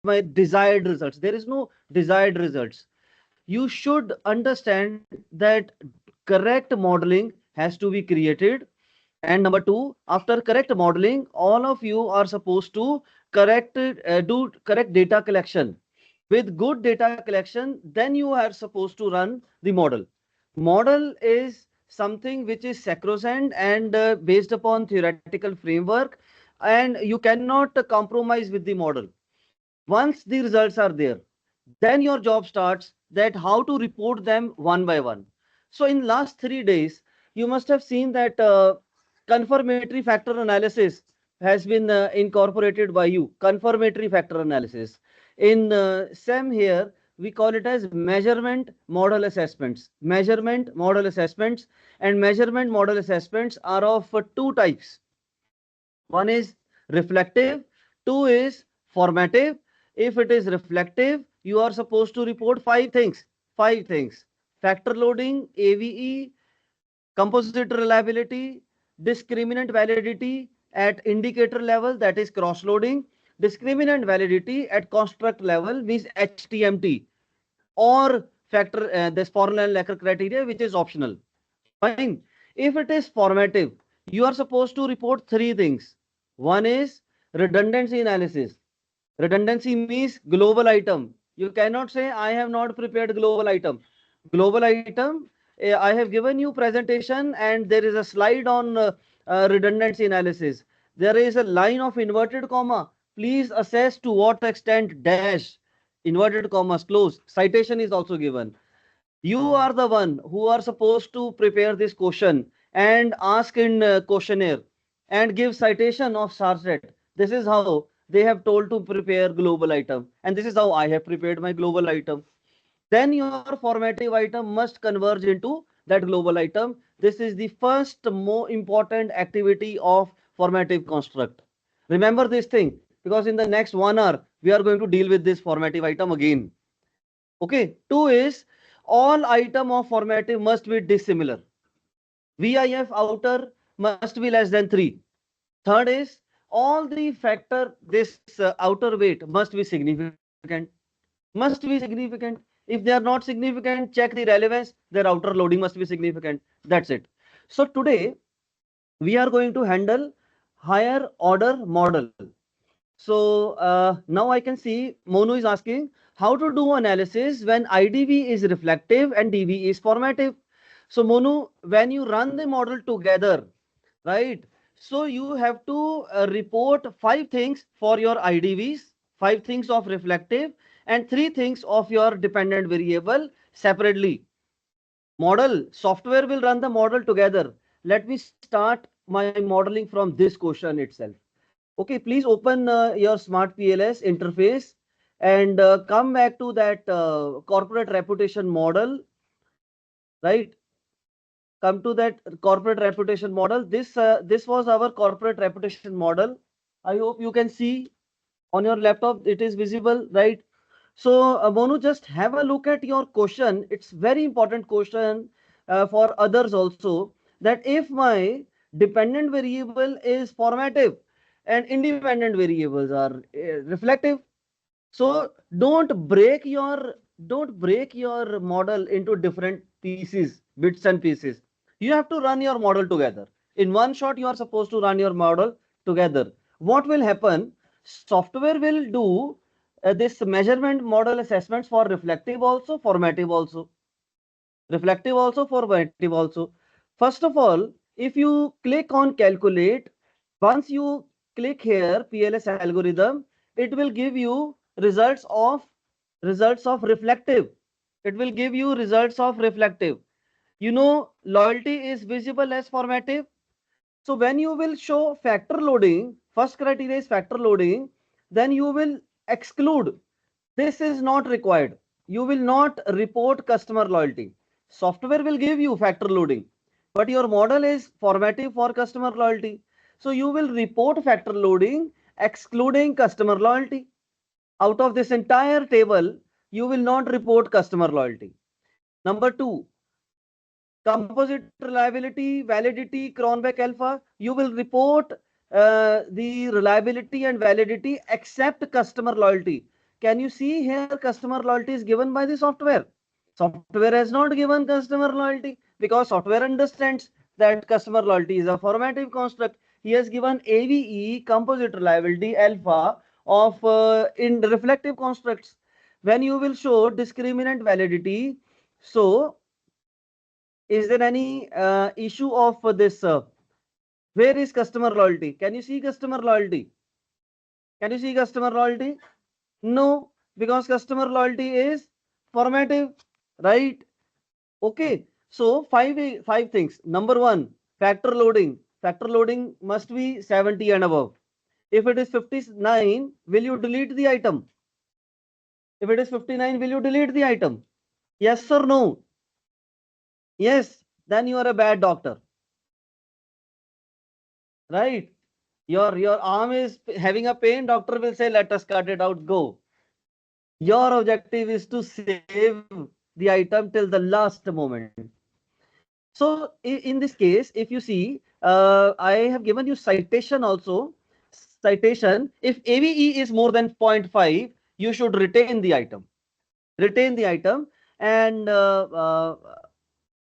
my desired results. There is no desired results. You should understand that correct modeling has to be created. And number two, after correct modeling, all of you are supposed to do correct data collection. With good data collection, then you are supposed to run the model. Model is something which is sacrosanct and based upon theoretical framework, and you cannot compromise with the model. Once the results are there, then your job starts that how to report them one by one. So in last 3 days, you must have seen that confirmatory factor analysis has been incorporated by you. Confirmatory factor analysis. In SEM here, we call it as measurement model assessments. Measurement model assessments, and measurement model assessments are of two types. One is reflective, two is formative. If it is reflective, you are supposed to report five things. Five things. Factor loading, AVE, composite reliability, discriminant validity at indicator level, that is cross loading, discriminant validity at construct level means HTMT, or factor this Fornell-Lacker criteria, which is optional. Fine. If it is formative, you are supposed to report three things. One is redundancy analysis. Redundancy means global item. You cannot say I have not prepared global item. Global item, I have given you presentation and there is a slide on redundancy analysis. There is a line of inverted comma. Please assess to what extent dash, inverted commas close. Citation is also given. You are the one who are supposed to prepare this question and ask in questionnaire and give citation of Sarset. This is how they have told to prepare global item, and this is how I have prepared my global item. Then your formative item must converge into that global item. This is the first more important activity of formative construct. Remember this thing, because in the next 1 hour we are going to deal with this formative item again. Okay. Two is all item of formative must be dissimilar. VIF outer must be less than 3. Third is all the factor this outer weight must be significant. Must be significant. If they are not significant, check the relevance. Their outer loading must be significant. That's it. So today we are going to handle higher order model. So now I can see Monu is asking how to do analysis when IDV is reflective and DV is formative. So Monu, when you run the model together, right? So you have to report five things for your IDVs, five things of reflective, and three things of your dependent variable separately. Model software will run the model together. Let me start my modeling from this question itself. Okay, please open your SmartPLS interface and come back to that corporate reputation model, right? Come to that corporate reputation model. This was our corporate reputation model. I hope you can see on your laptop. It is visible, right? So, Monu, just have a look at your question. It's very important question for others also, that if my dependent variable is formative and independent variables are reflective, so don't break your model into different pieces, bits and pieces. You have to run your model together. In one shot, you are supposed to run your model together. What will happen? Software will do this measurement model assessments for reflective also, formative also. Reflective also, formative also. First of all, if you click on calculate, once you click here PLS algorithm, it will give you results of reflective. It will give you results of reflective. You know, loyalty is visible as formative. So when you will show factor loading, first criteria is factor loading, then you will exclude. This is not required. You will not report customer loyalty. Software will give you factor loading, but your model is formative for customer loyalty. So you will report factor loading excluding customer loyalty. Out of this entire table, you will not report customer loyalty. Number two, composite reliability, validity, Cronbach alpha, you will report the reliability and validity except customer loyalty. can you see here customer loyalty is given by the software? Software has not given customer loyalty because software understands that customer loyalty is a formative construct. He has given AVE, composite reliability, alpha of in reflective constructs. When you will show discriminant validity, so is there any issue of this? Where is customer loyalty? Can you see customer loyalty? Can you see customer loyalty? No, because customer loyalty is formative, right? Okay. So five things. Number one, factor loading. Factor loading must be 70 and above. If it is 59, will you delete the item? If it is 59, will you delete the item? Yes or no? Yes, then you are a bad doctor, right? Your arm is having a pain, doctor will say, let us cut it out, go. Your objective is to save the item till the last moment. So in this case, if you see, I have given you citation also. Citation, if AVE is more than 0.5, you should retain the item. Retain the item. And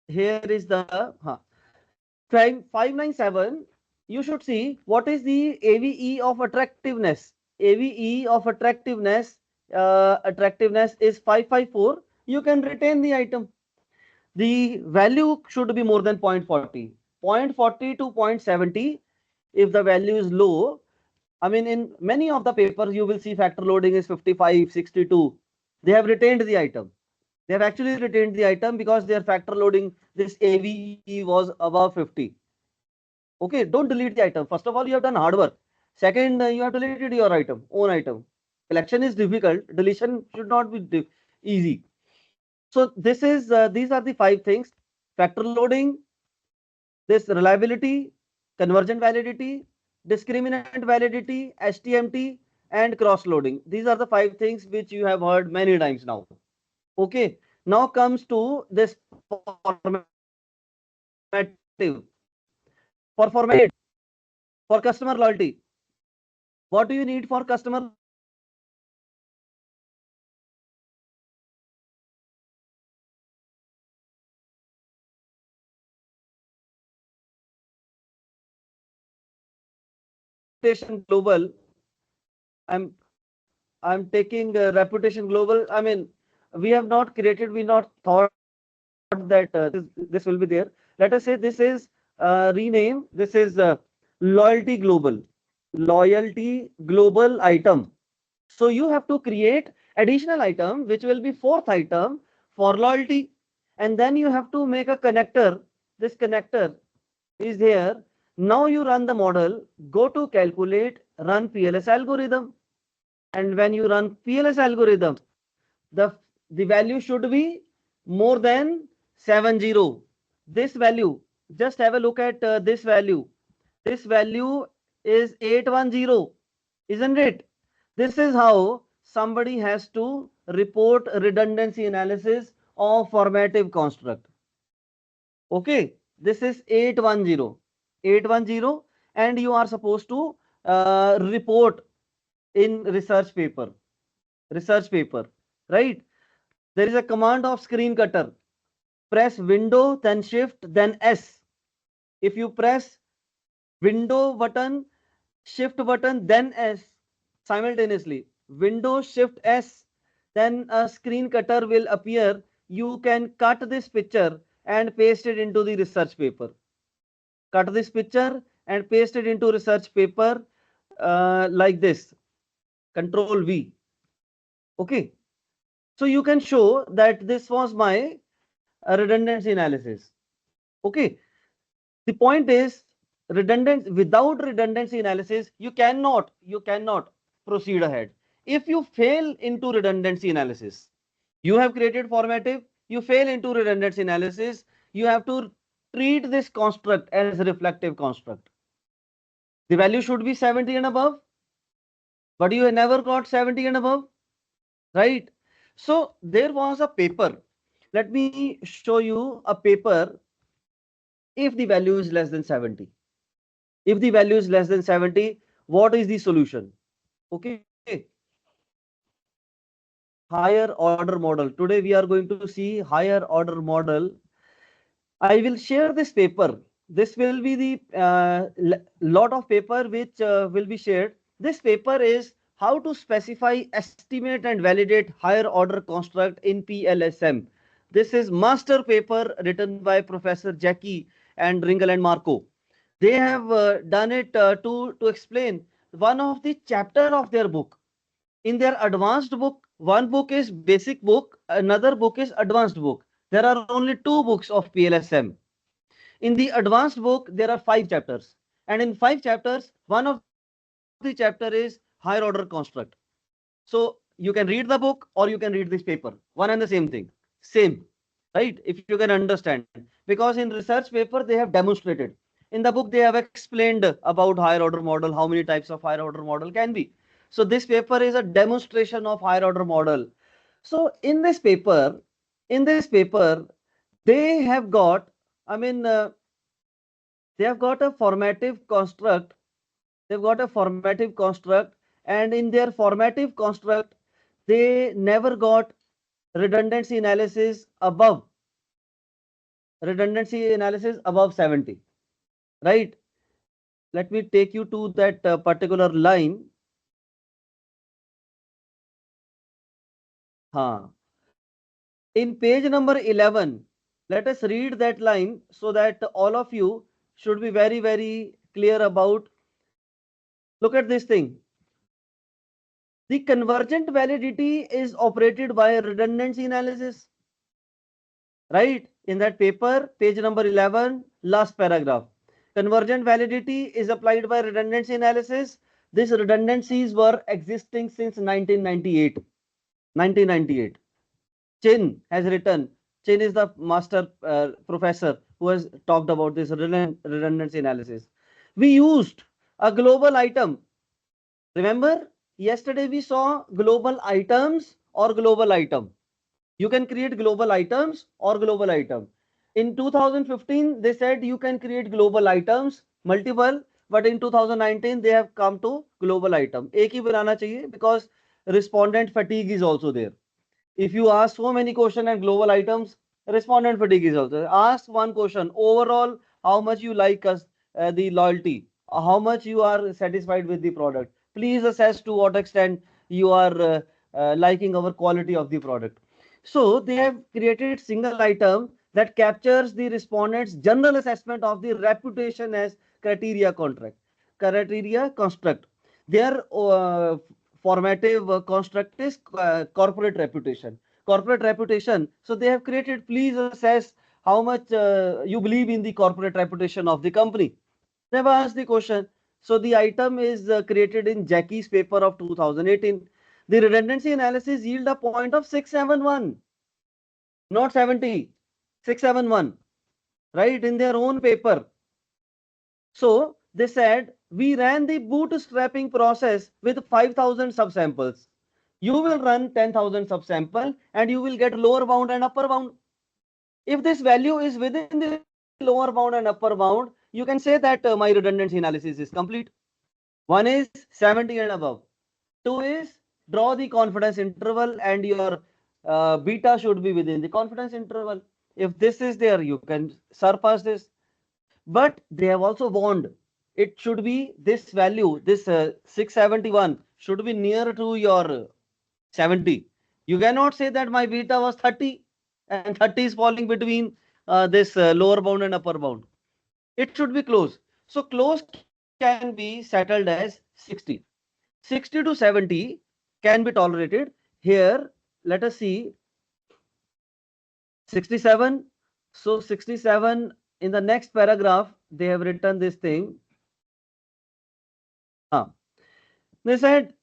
here is the 597. You should see what is the AVE of attractiveness. AVE of attractiveness is 554. You can retain the item. The value should be more than 0.40. 0.40 to 0.70. If the value is low, I mean, in many of the papers, you will see factor loading is 55, 62. They have retained the item. They have actually retained the item because their factor loading, this AVE was above 50. Okay, don't delete the item. First of all, you have done hard work. Second, you have deleted your item, own item. Collection is difficult. Deletion should not be easy. So this is these are the five things: factor loading, this reliability, convergent validity, discriminant validity, STMT, and cross loading. These are the five things which you have heard many times now. Okay. Now comes to this formative. For format, for customer loyalty, what do you need for customer loyalty? Reputation global. I'm I'm taking reputation global. I mean, we have not created. We not thought that this will be there. Let us say this is rename. This is loyalty global. Loyalty global item. So you have to create additional item, which will be fourth item for loyalty. And then you have to make a connector. This connector is here. Now you run the model, go to calculate, run PLS algorithm. And when you run PLS algorithm, the, the value should be more than 70. This value, just have a look at this value. This value is 810, isn't it? This is how somebody has to report redundancy analysis of formative construct. Okay, this is 810, 810, and you are supposed to report in research paper, right? There is a command of screen cutter. Press window, then shift, then S. If you press window button, shift button, then S simultaneously, window, shift, S, then a screen cutter will appear. You can cut this picture and paste it into the research paper. Cut this picture and paste it into research paper like this. Control V. Okay. So you can show that this was my redundancy analysis. Okay. The point is without redundancy analysis, you cannot proceed ahead. If you fail into redundancy analysis, you have created formative, you fail into redundancy analysis, you have to treat this construct as a reflective construct. The value should be 70 and above, but you never got 70 and above, right? So there was a paper. Let me show you a paper. If the value is less than 70, if the value is less than 70, what is the solution? Okay. higher order model. Today we are going to see higher order model. I will share this paper. This will be the lot of paper which will be shared. This paper is how to specify, estimate and validate higher order construct in PLSM. This is master paper written by Professor Jackie and Ringel and Marco. They have done it to explain one of the chapter of their book. In their advanced book, one book is basic book, another book is advanced book. There are only two books of PLSM. In the advanced book, there are 5 chapters. And in 5 chapters, one of the chapter is higher order construct. So you can read the book or you can read this paper. One and the same thing. Same. Right? If you can understand. Because in research paper, they have demonstrated. In the book, they have explained about higher order model, how many types of higher order model can be. So this paper is a demonstration of higher order model. So in this paper, they have got, I mean, they have got a formative construct. They've got a formative construct, and in their formative construct, they never got redundancy analysis above 70. Right? Let me take you to that particular line. Huh. In page number 11, let us read that line so that all of you should be very, very clear about. Look at this thing. The convergent validity is operated by redundancy analysis. Right? In that paper, page number 11, last paragraph. Convergent validity is applied by redundancy analysis. These redundancies were existing since 1998. 1998. Chin has written. Chin is the master professor who has talked about this redundancy analysis. We used a global item. Remember, yesterday we saw global items or global item. You can create global items or global item. In 2015, they said you can create global items, multiple, but in 2019, they have come to global item. एक ही बनाना चाहिए because respondent fatigue is also there. If you ask so many questions and global items, respondent fatigue is also. Ask one question overall, how much you like us, the loyalty, how much you are satisfied with the product. Please assess to what extent you are liking our quality of the product. So they have created single item that captures the respondent's general assessment of the reputation as criteria construct. Their formative construct is corporate reputation. Corporate reputation. So they have created, please assess how much you believe in the corporate reputation of the company. Never ask the question. So the item is created in Jackie's paper of 2018. The redundancy analysis yield a point of 671, not 70, 671, right, in their own paper. So they said, we ran the bootstrapping process with 5,000 subsamples. You will run 10,000 subsample and you will get lower bound and upper bound. If this value is within the lower bound and upper bound, you can say that my redundancy analysis is complete. One is 70 and above. Two is draw the confidence interval and your beta should be within the confidence interval. If this is there, you can surpass this. But they have also warned it should be this value, this 671 should be near to your 70. You cannot say that my beta was 30 and 30 is falling between this lower bound and upper bound. It should be close. So close can be settled as 60. 60 to 70 can be tolerated. Here, let us see 67. So 67, in the next paragraph, they have written this thing. They said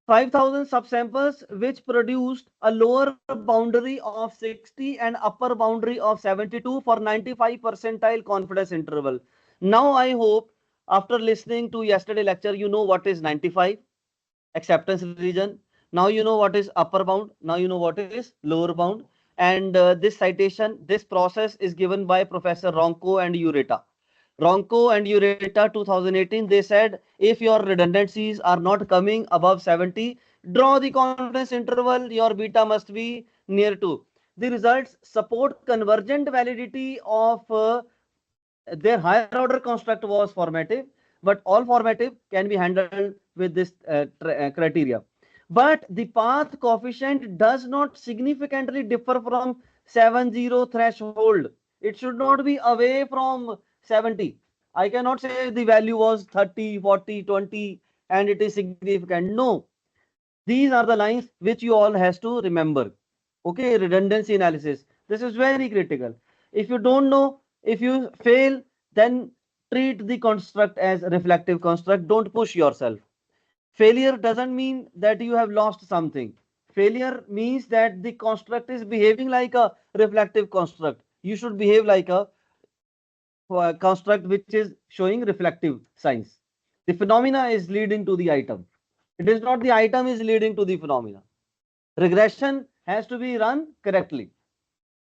5,000 subsamples which produced a lower boundary of 60 and upper boundary of 72 for 95 percentile confidence interval. Now I hope after listening to yesterday lecture, you know what is 95 acceptance region. Now you know what is upper bound. Now you know what is lower bound. And this citation, this process is given by Professor Ronco and Ureta. Ronco and Ureta 2018, they said if your redundancies are not coming above 70, Draw the confidence interval, your beta must be near to. The results support convergent validity of their higher order construct was formative, but all formative can be handled with this criteria. But the path coefficient does not significantly differ from 70 threshold. It should not be away from 70. I cannot say the value was 30, 40, 20 and it is significant. No, these are the lines which you all has to remember. Okay, redundancy analysis. This is very critical. If you don't know, if you fail, then treat the construct as reflective construct. Don't push yourself. Failure doesn't mean that you have lost something. Failure means that the construct is behaving like a reflective construct. You should behave like a construct which is showing reflective signs. The phenomena is leading to the item. It is not the item is leading to the phenomena. Regression has to be run correctly.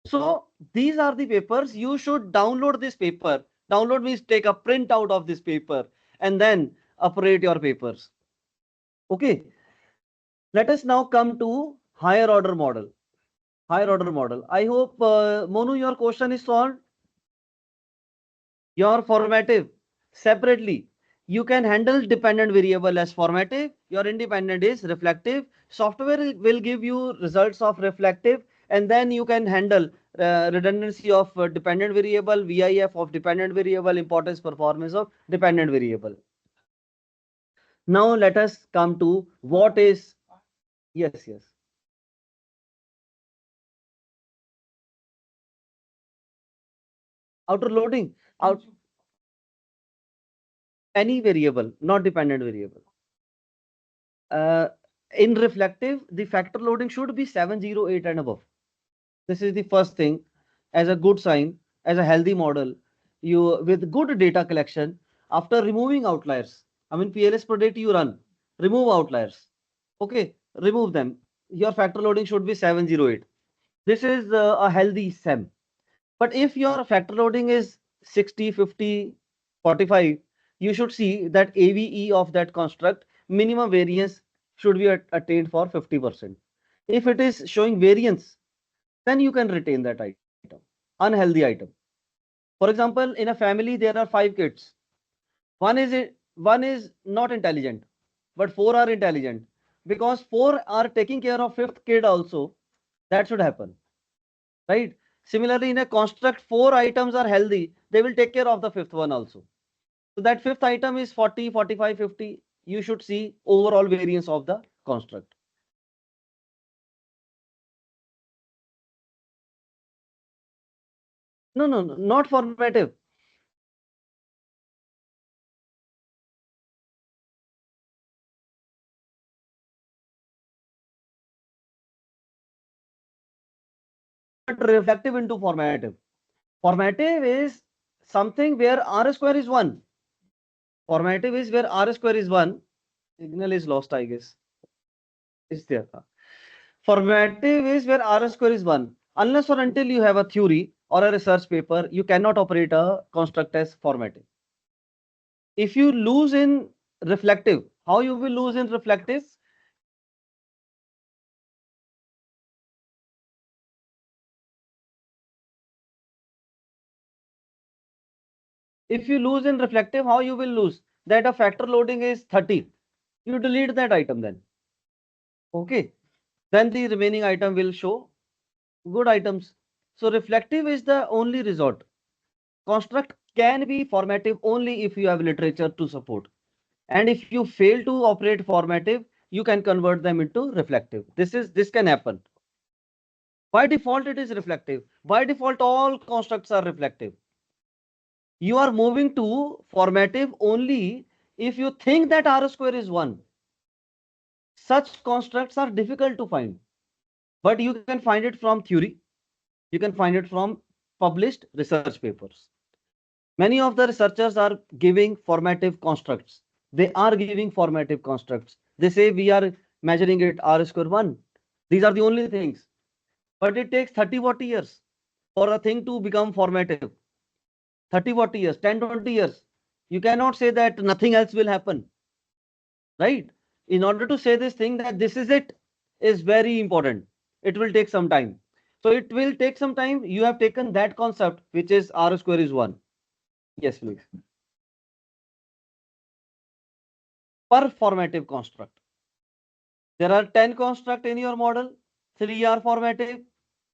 So these are the papers. You should download this paper. Download means take a printout of this paper and then operate your papers. Okay. Let us now come to higher order model. Higher order model. I hope, Monu, your question is solved. Your formative separately. You can handle dependent variable as formative. Your independent is reflective. Software will give you results of reflective, and then you can handle redundancy of dependent variable, VIF of dependent variable, importance performance of dependent variable. Now let us come to what is, yes, yes. Outer loading, out any variable, not dependent variable. Uh, in reflective, the factor loading should be 708 and above. This is the first thing as a good sign, as a healthy model. You with good data collection after removing outliers. I mean, PLS predict you run, remove outliers. Okay, remove them. Your factor loading should be 708. This is a healthy SEM. But if your factor loading is 60, 50, 45, you should see that AVE of that construct minimum variance should be attained for 50%. If it is showing variance, then you can retain that item, unhealthy item. For example, in a family, there are 5 kids. One is not intelligent, but 4 are intelligent because 4 are taking care of fifth kid also. That should happen, right? Similarly, in a construct, 4 items are healthy. They will take care of the fifth one also. So that fifth item is 40, 45, 50. You should see overall variance of the construct. No, no, no, not formative. Convert reflective into formative. Formative is something where R square is 1. Formative is where R square is 1. Signal is lost, I guess. Is there? Formative is where R square is 1. Unless or until you have a theory or a research paper, you cannot operate a construct as formative. If you lose in reflective, how you will lose in reflective? If you lose in reflective, how you will lose? That a factor loading is 30. You delete that item then. Okay. Then the remaining item will show good items. So reflective is the only resort. Construct can be formative only if you have literature to support. And if you fail to operate formative, you can convert them into reflective. This can happen. By default, it is reflective. By default, all constructs are reflective. You are moving to formative only if you think that R square is 1. Such constructs are difficult to find, but you can find it from theory. You can find it from published research papers. Many of the researchers are giving formative constructs. They are giving formative constructs. They say we are measuring it R square 1. These are the only things. But it takes 30, 40 years for a thing to become formative. 30, 40 years, 10, 20 years. You cannot say that nothing else will happen, right? In order to say this thing that this is it is very important. It will take some time. So it will take some time. You have taken that concept, which is R square is 1. Yes, please. Performative construct. There are 10 construct in your model. 3 are formative.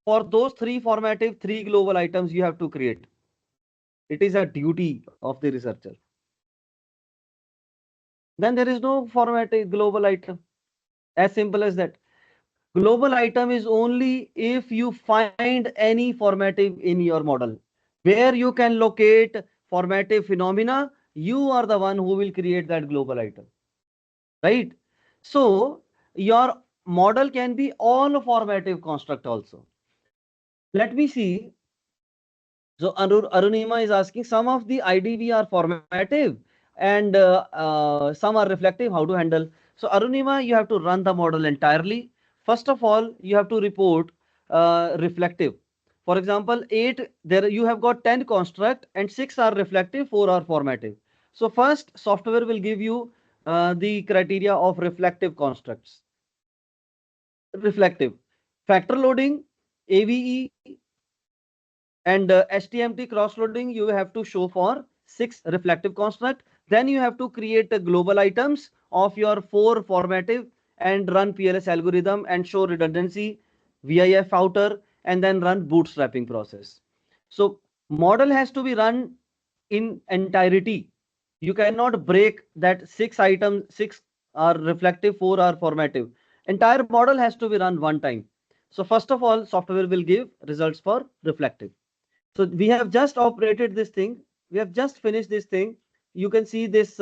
For those 3 formative, 3 global items you have to create. It is a duty of the researcher. Then there is no formative global item. As simple as that. Global item is only if you find any formative in your model. Where you can locate formative phenomena, you are the one who will create that global item. Right? So your model can be all formative construct also. Let me see. So Arunima is asking, some of the IDV are formative and some are reflective. How to handle? So Arunima, you have to run the model entirely. First of all, you have to report reflective. For example, 8 there you have got 10 construct and 6 are reflective, 4 are formative. So first, software will give you the criteria of reflective constructs. Reflective factor loading, AVE, and HTMT cross loading you have to show for 6 reflective construct. Then you have to create global items of your 4 formative and run PLS algorithm and show redundancy, VIF outer, and then run bootstrapping process. So model has to be run in entirety. You cannot break that 6 items, 6 are reflective, 4 are formative. Entire model has to be run one time. So first of all, software will give results for reflective. So we have just operated this thing. We have just finished this thing. You can see this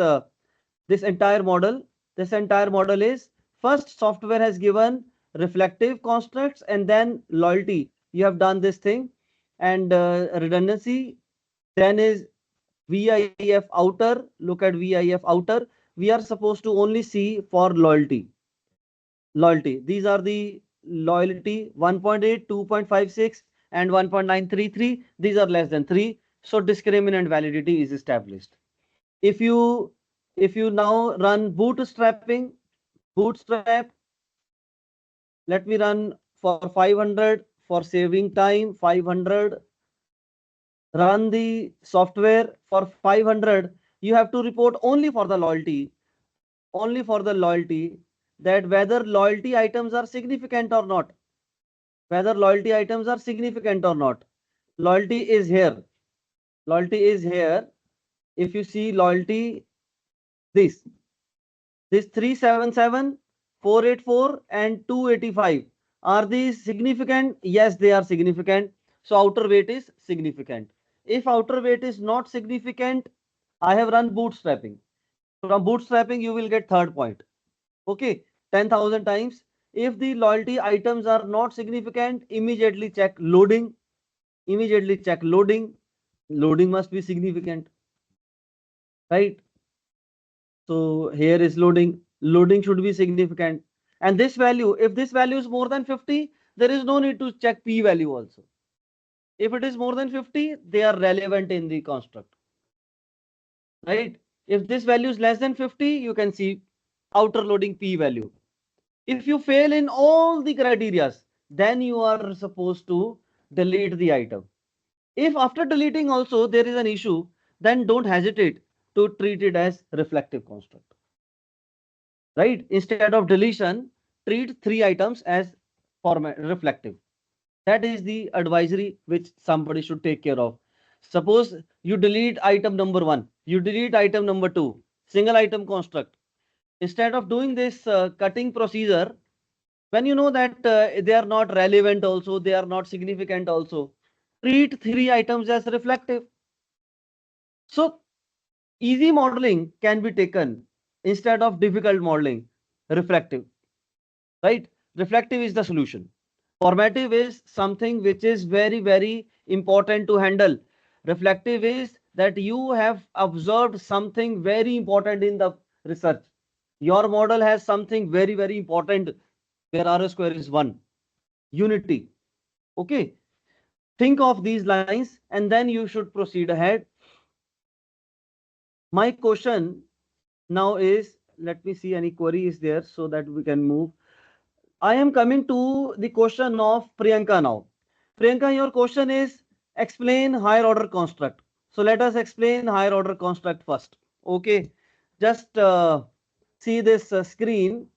this entire model. This entire model is first software has given reflective constructs and then loyalty. You have done this thing and redundancy. Then is VIF outer. Look at VIF outer. We are supposed to only see for loyalty. Loyalty. These are the loyalty 1.8, 2.56 and 1.933. These are less than 3. So discriminant validity is established. If you now run bootstrapping, bootstrap, let me run for 500 for saving time, 500, run the software for 500. You have to report only for the loyalty, only for the loyalty, that whether loyalty items are significant or not. Whether loyalty items are significant or not. Loyalty is here. Loyalty is here. If you see loyalty, this 377, 484 and 285. Are these significant? Yes, they are significant. So outer weight is significant. If outer weight is not significant, I have run bootstrapping. From bootstrapping, you will get third point. Okay, 10,000 times. If the loyalty items are not significant, immediately check loading. Immediately check loading. Loading must be significant, right? So here is loading. Loading should be significant. And this value, if this value is more than 50, there is no need to check p value also. If it is more than 50, they are relevant in the construct, right? If this value is less than 50, you can see outer loading p value. If you fail in all the criterias, then you are supposed to delete the item. If after deleting also there is an issue, then don't hesitate to treat it as reflective construct. Right? Instead of deletion, treat 3 items as format reflective. That is the advisory which somebody should take care of. Suppose you delete item number 1, you delete item number 2, single item construct. Instead of doing this cutting procedure, when you know that they are not relevant also, they are not significant also, treat 3 items as reflective. So easy modeling can be taken instead of difficult modeling, reflective, right? Reflective is the solution. Formative is something which is very, very important to handle. Reflective is that you have observed something very important in the research. Your model has something very, very important where R square is 1. Unity. Okay. Think of these lines and then you should proceed ahead. My question now is, let me see any query is there so that we can move. I am coming to the question of Priyanka now. Priyanka, your question is explain higher order construct. So let us explain higher order construct first. Okay, just see this screen.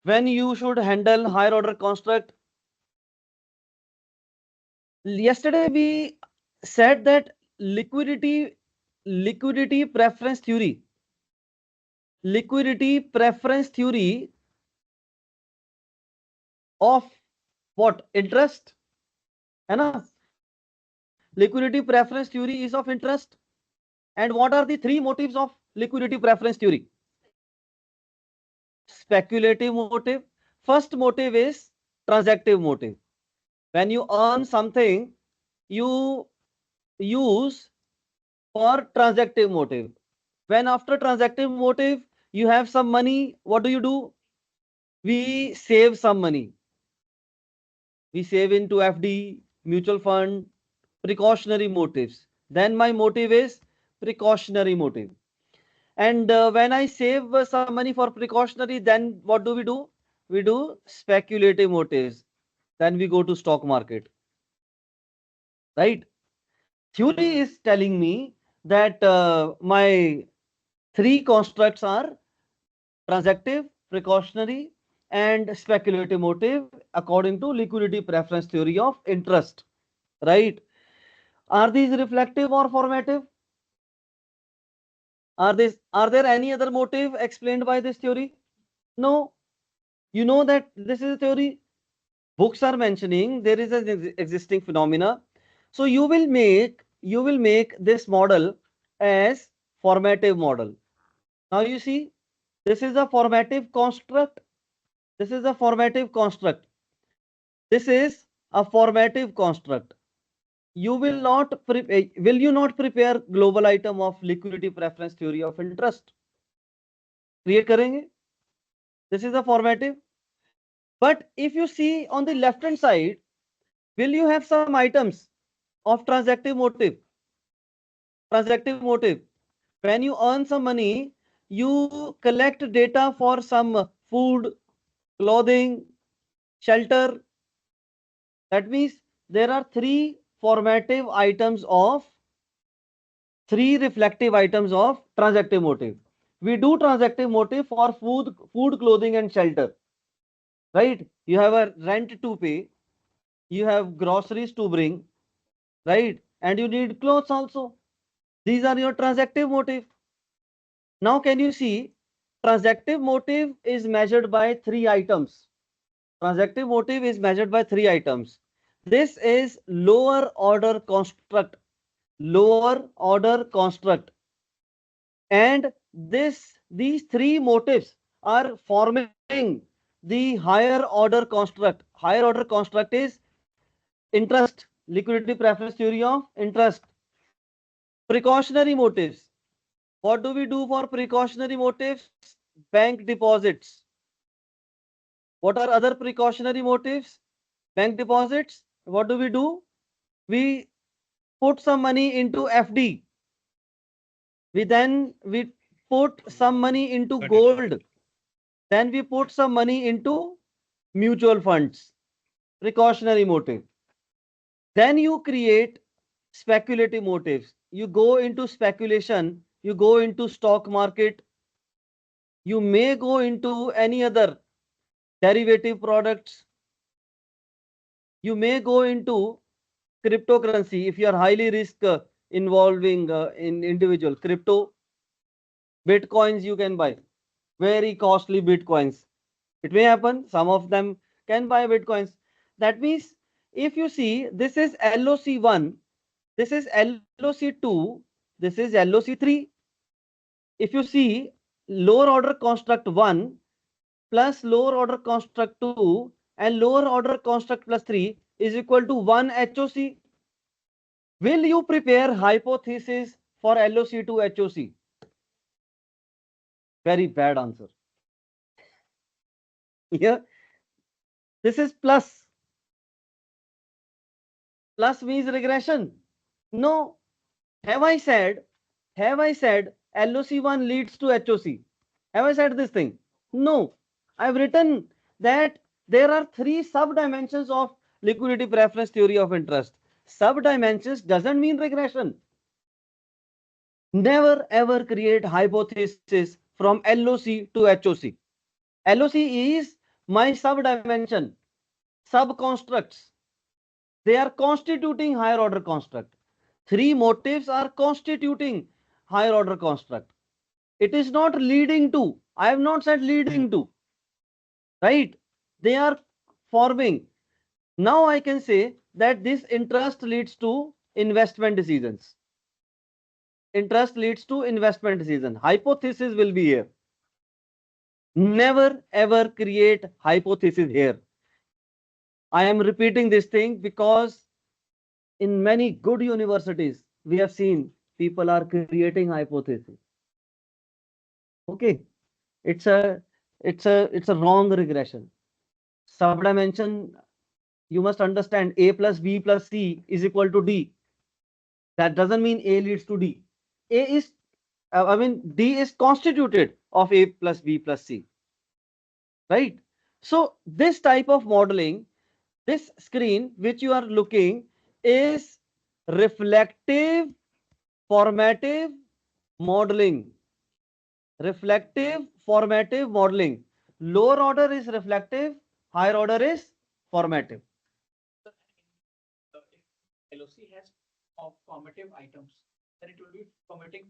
When you should handle higher order construct, yesterday we said that liquidity preference theory, liquidity preference theory of what? Interest, है ना? Liquidity preference theory is of interest. And what are the three motives of liquidity preference theory? Speculative motive. First motive is transactive motive. When you earn something, you use for transactive motive. When after transactive motive, you have some money, what do? We save some money. We save into FD, mutual fund, precautionary motives. Then my motive is precautionary motive. And when I save some money for precautionary, then what do? We do speculative motives. Then we go to stock market, right? Theory is telling me that my three constructs are transactive, precautionary, and speculative motive according to liquidity preference theory of interest, right? Are these reflective or formative? Are there any other motive explained by this theory? No. You know that this is a theory. Books are mentioning there is an existing phenomena. So you will make this model as formative model. Now you see, this is a formative construct. This is a formative construct. This is a formative construct. You will not will you not prepare global item of liquidity preference theory of interest? Create करेंगे. This is a formative. But if you see on the left hand side, will you have some items of transactive motive? Transactive motive. When you earn some money, you collect data for some food, clothing, shelter. That means there are three reflective items of transactive motive. We do transactive motive for food, clothing, and shelter. Right? You have a rent to pay, you have groceries to bring, right? And you need clothes also. These are your transactive motive. Now, can you see transactive motive is measured by three items. Transactive motive is measured by three items. This is lower order construct. Lower order construct. And these three motives are forming the higher order construct. Higher order construct is interest, liquidity preference theory of interest. Precautionary motives. What do we do for precautionary motives? Bank deposits. What are other precautionary motives? Bank deposits. What do? We put some money into FD. We put some money into gold. Then we put some money into mutual funds. Precautionary motive. Then you create speculative motives. You go into speculation, you go into stock market, you may go into any other derivative products, you may go into cryptocurrency if you are highly risk involving in individual crypto. Bitcoins you can buy, very costly bitcoins. It may happen, some of them can buy bitcoins. That means if you see, this is LOC1, this is LOC2, this is LOC3. If you see, lower order construct 1 plus lower order construct 2 and lower order construct plus 3 is equal to 1 HOC. Will you prepare hypothesis for LOC2 HOC? Very bad answer. Here, this is plus. Plus means regression. No. Have I said LOC1 leads to HOC. Have I said this thing? No. I've written that there are three sub-dimensions of liquidity preference theory of interest. Sub-dimensions doesn't mean regression. Never ever create hypothesis from LOC to HOC. LOC is my sub-dimension, sub-constructs. They are constituting higher order construct. Three motives are constituting higher order construct. It is not leading to. I have not said leading to. Right? They are forming. Now I can say that this interest leads to investment decisions. Interest leads to investment decision. Hypothesis will be here. Never ever create hypothesis here. I am repeating this thing because in many good universities, we have seen people are creating hypotheses. Okay, it's a wrong regression. Subdimension, you must understand A plus B plus C is equal to D. That doesn't mean A leads to D. D is constituted of A plus B plus C. Right? So this type of modeling, this screen which you are looking is reflective formative modeling. Reflective formative modeling. Lower order is reflective, higher order is formative. If LOC has formative items, then it will be formative.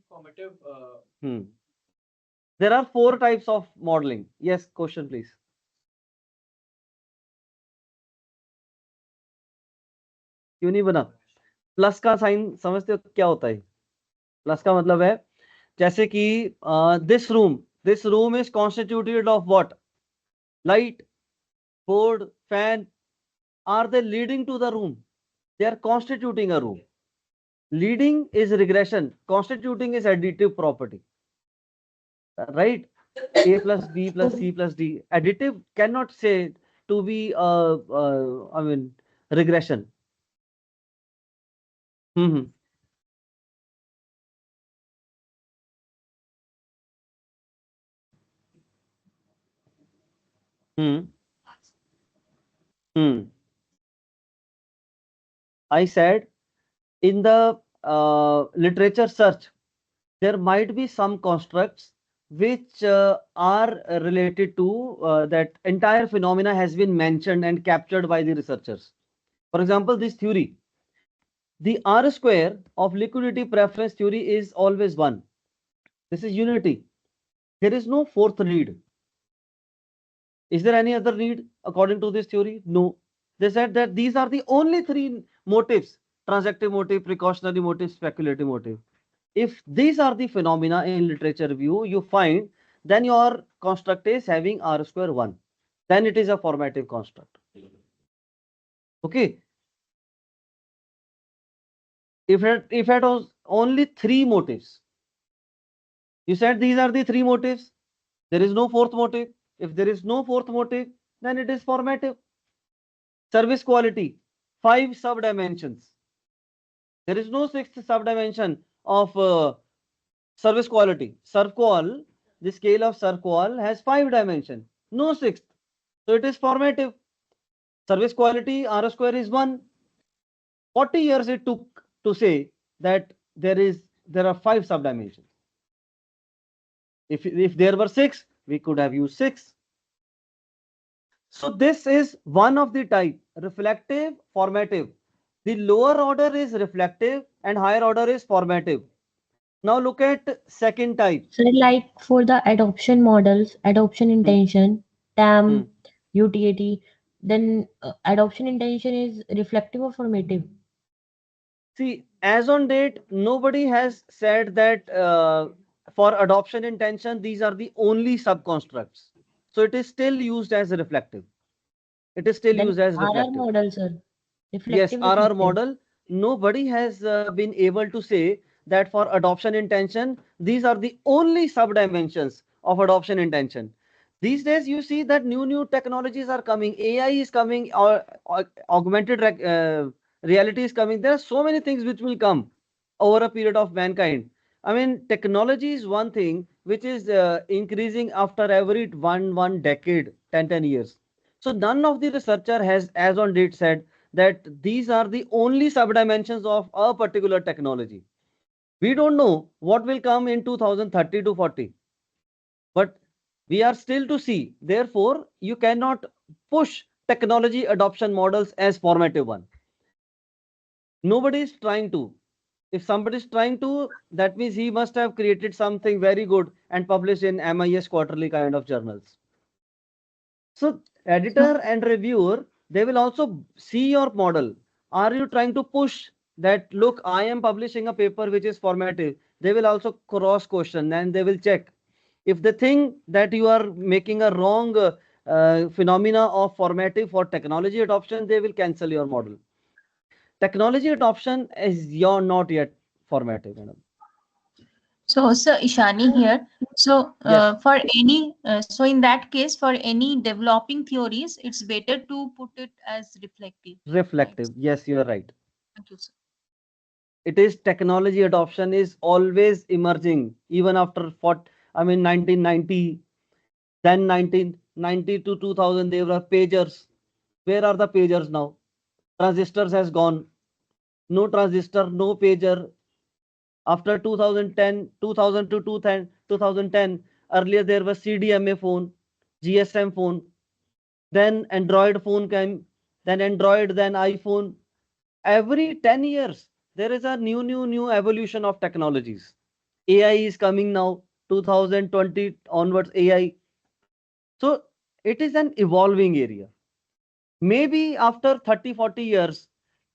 There are four types of modeling. Yes, question please. क्यों नहीं बना? Plus का sign समझते हो क्या होता है? Plus का मतलब है जैसे कि this room is constituted of what? Light, board, fan. Are they leading to the room? They are constituting a room. Leading is regression. Constituting is additive property. Right? A plus B plus C plus D. Additive cannot say to be regression. Hmm. Hmm. Hmm. I said in the literature search, there might be some constructs which are related to that entire phenomena has been mentioned and captured by the researchers. For example, this theory, the R square of liquidity preference theory is always 1. This is unity. There is no fourth lead. Is there any other lead according to this theory? No. They said that these are the only three motives: transactive motive, precautionary motive, speculative motive. If these are the phenomena in literature view, you find then your construct is having R square 1. Then it is a formative construct. Okay. If it was only three motives, you said these are the three motives. There is no fourth motive. If there is no fourth motive, then it is formative. Service quality, 5 sub-dimensions. There is no sixth sub-dimension of service quality. ServQual, the scale of ServQual has 5 dimensions, no sixth. So it is formative. Service quality R square is 1. 40 years it took to say that there are 5 sub-dimensions. If there were 6, we could have used 6. So this is one of the type, reflective, formative. The lower order is reflective and higher order is formative. Now look at second type. So like for the adoption models, adoption intention, TAM, UTAT, then adoption intention is reflective or formative? See, as on date, nobody has said that for adoption intention, these are the only subconstructs. So it is still used as reflective. It is still Then used as RR reflective. model, sir. Yes, Reflective, RR reflective. model. Nobody has been able to say that for adoption intention, these are the only sub-dimensions of adoption intention. These days, you see that new technologies are coming. AI is coming, or augmented reality is coming. There are so many things which will come over a period of mankind. I mean, technology is one thing which is increasing after every one decade, 10 years. So none of the researcher has, as on date, said that these are the only subdimensions of a particular technology. We don't know what will come in 2030 to 40, but we are still to see. Therefore, you cannot push technology adoption models as formative one. Nobody is trying to. If somebody is trying to, that means he must have created something very good and published in MIS quarterly kind of journals. So editor and reviewer, they will also see your model. Are you trying to push that, look, I am publishing a paper which is formative? They will also cross question and they will check. If they think that you are making a wrong phenomena of formative for technology adoption, they will cancel your model. Technology adoption is your not yet formative, madam. So, sir, Ishani here. So, Yes, so in that case, for any developing theories, it's better to put it as reflective, right? reflective. Yes, you are right. Thank you, sir. It is technology adoption is always emerging even after 40, I mean 1990, then 1990 to 2000 there were pagers. Where are the pagers now? Transistors has gone. No transistor, no pager. After 2010, 2000 to 2010, earlier there was CDMA phone, GSM phone, then Android phone came, then Android, then iPhone. Every 10 years, there is a new evolution of technologies. AI is coming now, 2020 onwards, AI. So it is an evolving area. Maybe after 30, 40 years,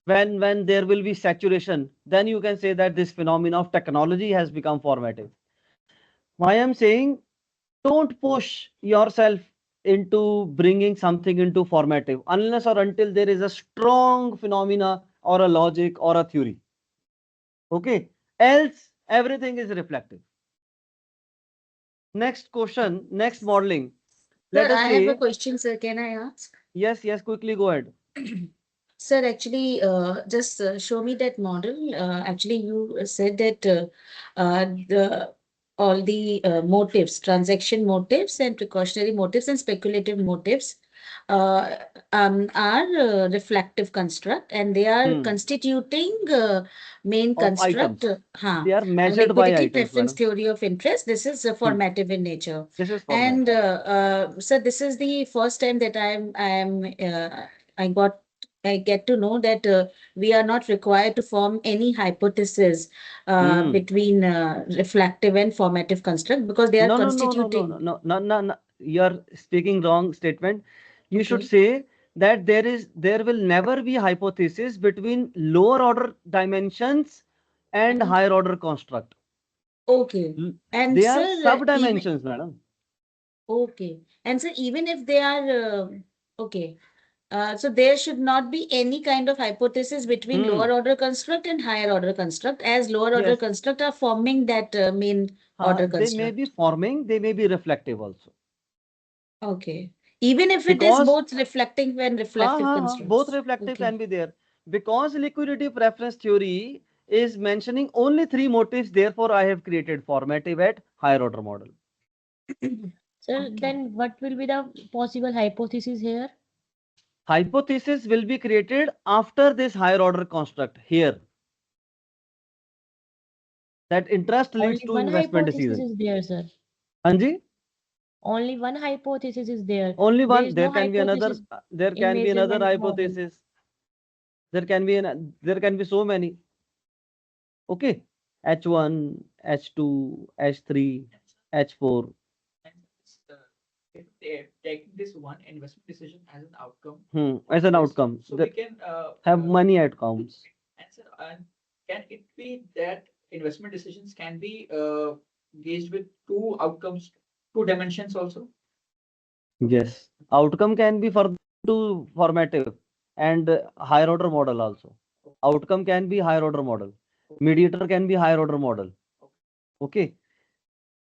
when there will be saturation, then you can say that this phenomenon of technology has become formative. Why I'm saying, don't push yourself into bringing something into formative unless or until there is a strong phenomena or a logic or a theory. Okay, else everything is reflective. Next question, next modeling. Sir, Let us I have a say, question, sir. Can I ask? yes, quickly go ahead. Sir, actually, just show me that model. Actually, you said that the all the motives, transaction motives, and precautionary motives and speculative motives uh, are reflective construct, and they are Hmm. constituting main Of construct. items. Huh. They are measured by Liquidity items, preference madam. theory of interest. This is Hmm. formative in nature. This is And formative. sir, this is the first time that I got I get to know that we are not required to form any hypothesis Hmm. between reflective and formative construct because they are No, no, no, no, no, no, constituting. no, no, no, no. You're speaking wrong statement. You should Okay. say that there will never be hypothesis between lower order dimensions and Mhm. higher order construct. Okay. L- And They are sir, sub even dimensions, madam. okay. And so even if they are okay. So there should not be any kind of hypothesis between Hmm. lower order construct and higher order construct, as lower order Yes. construct are forming that main order They may be construct. forming, they may be reflective also. Okay. Even if it is Because both reflecting and reflective both constructs. reflective Okay. can be there. Because liquidity preference theory is mentioning only three motives, therefore I have created formative at higher order model. Sir, Okay. then what will be the possible hypothesis here? Hypothesis will be created after this higher order construct here, that interest leads Only to one investment hypothesis decision. is there, sir. Anji, Only one hypothesis is there. only There one. is no hypothesis There in can be another measurement model. hypothesis. There can be so many. Okay, H1, H2, H3, H4. And if they take this one investment decision as an outcome As of an this, outcome, so we that can have money outcomes. answer. And can it be that investment decisions can be gauged with two outcomes, two dimensions also? Yes, outcome can be further to formative and higher order model also. Outcome can be higher order model. Mediator can be higher order model. Okay,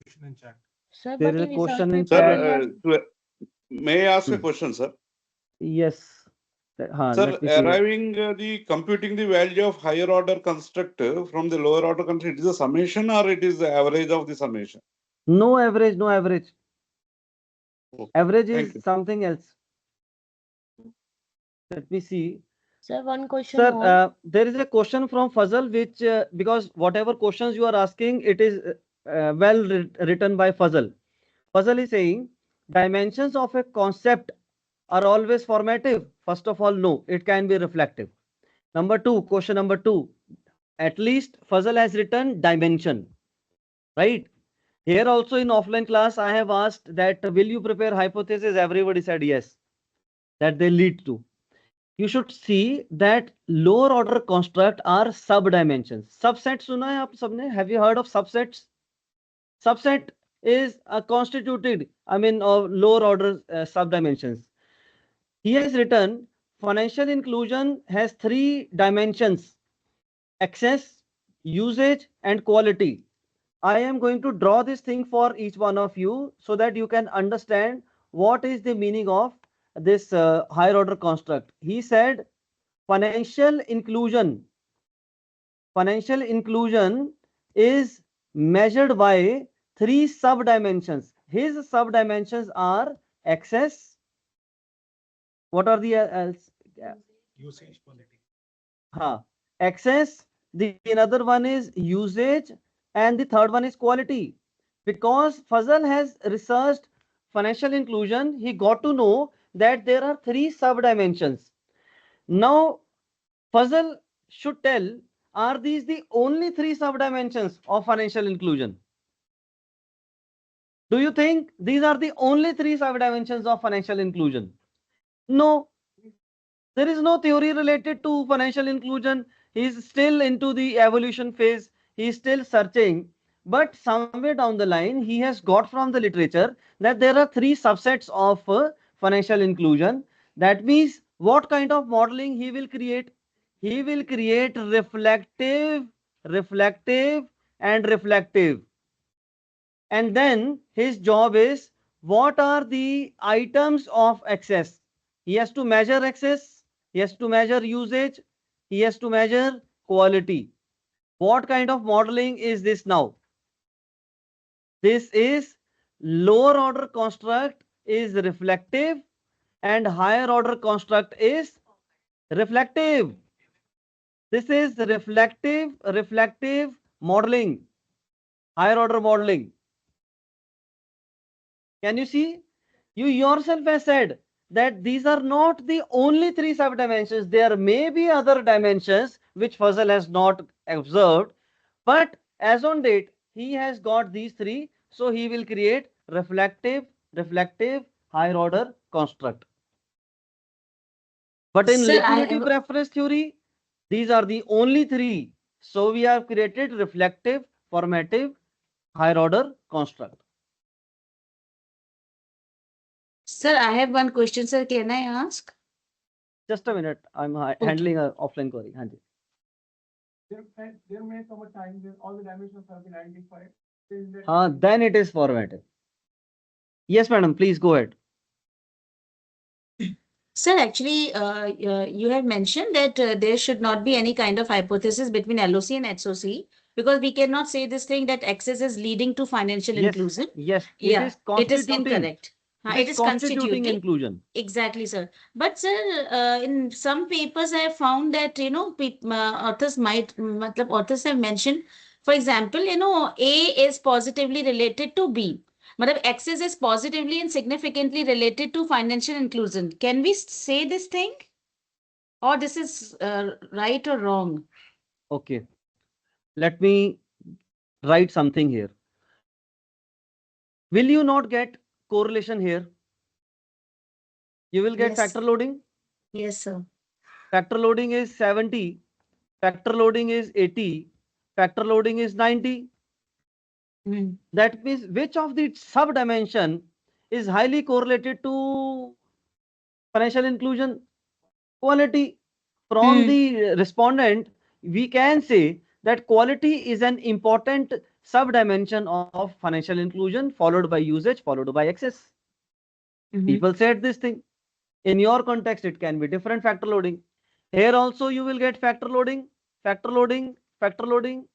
Question in chat. Sir, there but is a in research question in paper Sir, we chat. have may I ask a Hmm. question, sir? Yes. Sir, let me see. arriving the computing the value of higher order construct from the lower order construct, it is a summation or it is the average of the summation? No average, no average. Okay. Average Thank is you. something else. Let me see. Sir, one question Sir, more. there is a question from Fazal, which because whatever questions you are asking, it is written by Fazal. Fazal is saying dimensions of a concept are always formative. First of all, no, it can be reflective. Number two, question number two, at least Fazal has written dimension, right? Here also in offline class, I have asked that will you prepare hypothesis? Everybody said yes, that they lead to. You should see that lower order construct are sub dimensions. Subset सुना है आप सबने? Have you heard of subsets? Subset is constituted, of lower order sub dimensions. He has written financial inclusion has three dimensions: access, usage, and quality. I am going to draw this thing for each one of you so that you can understand what is the meaning of this higher order construct. He said financial inclusion is measured by three sub dimensions. His sub dimensions are access. What are the Usage quality. access? The another one is usage, and the third one is quality. Because Fazal has researched financial inclusion, he got to know that there are three sub dimensions. Now Fazal should tell, are these the only three sub dimensions of financial inclusion? Do you think these are the only three sub dimensions of financial inclusion? No, there is no theory related to financial inclusion. He is still into the evolution phase. He is still searching. But somewhere down the line, he has got from the literature that there are three subsets of financial inclusion. That means what kind of modeling he will create? He will create reflective, and reflective. And then his job is, what are the items of access? He has to measure access, he has to measure usage, he has to measure quality. What kind of modeling is this now? This is lower order construct is reflective and higher order construct is reflective. This is reflective modeling, higher order modeling. Can you see? You yourself have said that these are not the only three sub-dimensions. There may be other dimensions which Fazal has not observed, but as on date, he has got these three, so he will create reflective, higher order construct. But in Sir, I liquidative have preference theory, these are the only three. So we have created reflective, formative, higher order construct. Sir, I have one question, sir. Can I ask? Just a minute, I'm handling an offline query. Hanji. There may come a time when all the dimensions have been identified. Then it is formative. Yes, madam, please go ahead. Sir, actually, you have mentioned that there should not be any kind of hypothesis between LOC and SOC, because we cannot say this thing that access is leading to financial Yes, inclusion. yes, Yeah, it is it is constituting. incorrect. It is constituting inclusion. Exactly, sir. But sir, in some papers I have found that, authors authors have mentioned, for example, A is positively related to B. But access is positively and significantly related to financial inclusion. Can we say this thing? Or this is right or wrong? Okay, let me write something here. Will you not get correlation here? You will get Yes. factor loading. Yes, sir. Factor loading is 70. Factor loading is 80. Factor loading is 90. That means which of the sub dimension is highly correlated to financial inclusion? Quality. From the respondent, we can say that quality is an important sub dimension of financial inclusion, followed by usage, followed by access. People said this thing. In your context, it can be different factor loading. Here also you will get factor loading, factor loading, factor loading.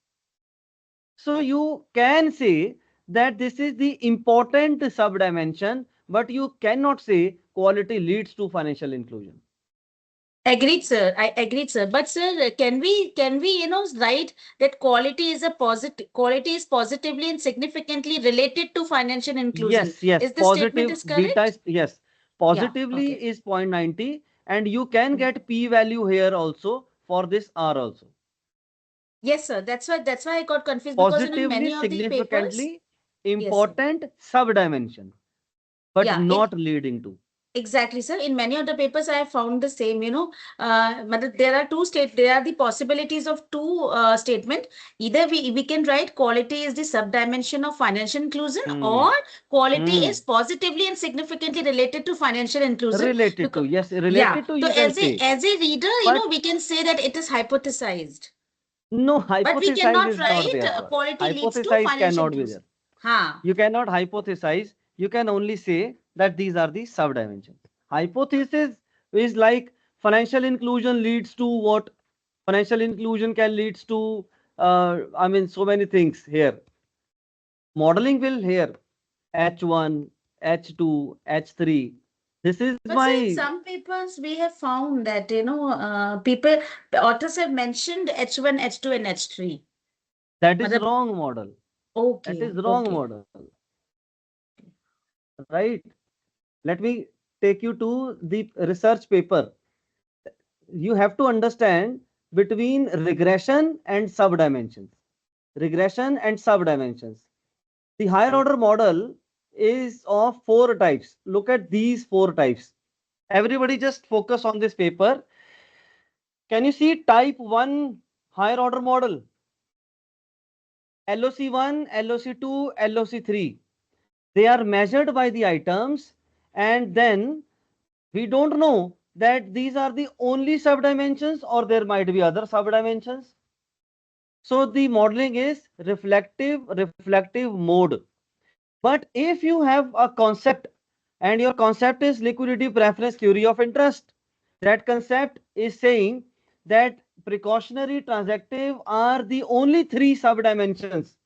So you can say that this is the important sub-dimension, but you cannot say quality leads to financial inclusion. Agreed, sir. I agreed, sir. But sir, can we write that quality is positively and significantly related to financial inclusion? Yes, Is the statement positive is beta correct? is, yes, Yeah. positively Okay. is 0.90, and you can get p value here also for this R also. Yes, sir. That's why I got confused because in Positively, many of the papers, significantly yes, sir. important sub-dimension, but Yeah, not leading to. exactly, sir. In many of the papers, I have found the same, there are the possibilities of two statement. Either we can write quality is the sub-dimension of financial inclusion, Hmm. or quality Hmm. is positively and significantly related to financial inclusion. Related to, Because, yes, yeah, related to so you can say, as a reader, but we can say that it is hypothesized. no, But we hypothesize cannot is not write there, sir. quality leads to Hypothesize financial cannot be inclusion. there. Ha. You cannot hypothesize. You can only say that these are the sub-dimensions. Hypothesis is like financial inclusion leads to what? Financial inclusion can leads to, I mean, so many things here. Modeling will here, H1, H2, H3. This is But sir, in my, some papers, we have found that, the authors have mentioned H1, H2, and H3. that is Matlab- wrong model. That Okay, is wrong okay. model, right? Let me take you to the research paper. You have to understand between regression and sub-dimensions. Regression and sub-dimensions. The higher order model is of 4 types. Look at these 4 types. Everybody just focus on this paper. Can you see type 1 higher order model? LOC1, LOC2, LOC3. They are measured by the items, and then we don't know that these are the only sub-dimensions or there might be other sub-dimensions. So the modeling is reflective mode. But if you have a concept and your concept is liquidity preference theory of interest, that concept is saying that precautionary transactive are the only 3 sub-dimensions.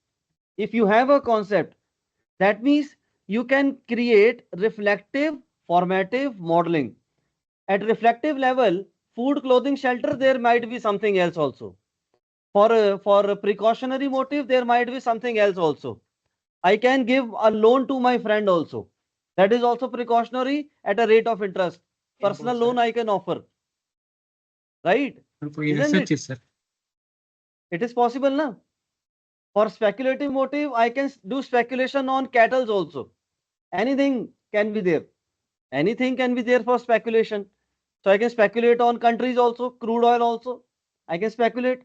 If you have a concept, that means you can create reflective formative modeling. At reflective level, food, clothing, shelter, there might be something else also. For a precautionary motive, there might be something else also. I can give a loan to my friend also. That is also precautionary at a rate of interest. Personal loan I can offer, right? Isn't it? Sir. It is possible now. For speculative motive, I can do speculation on cattle also. Anything can be there. Anything can be there for speculation. So I can speculate on countries also, crude oil also. I can speculate.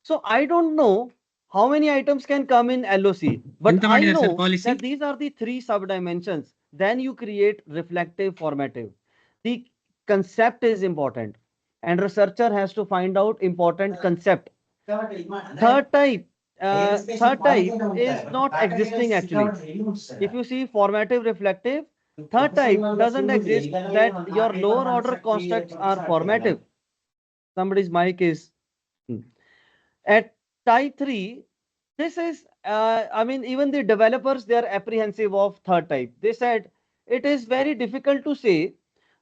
So I don't know how many items can come in LOC, but I know that these are the 3 sub-dimensions. Then you create reflective formative. The concept is important, and researcher has to find out important concept. Third type, third type is not existing actually. If you see formative reflective, third type doesn't exist, that your lower order constructs are formative. Somebody's mic is at type 3. This is, I mean, even the developers, they are apprehensive of third type. They said it is very difficult to say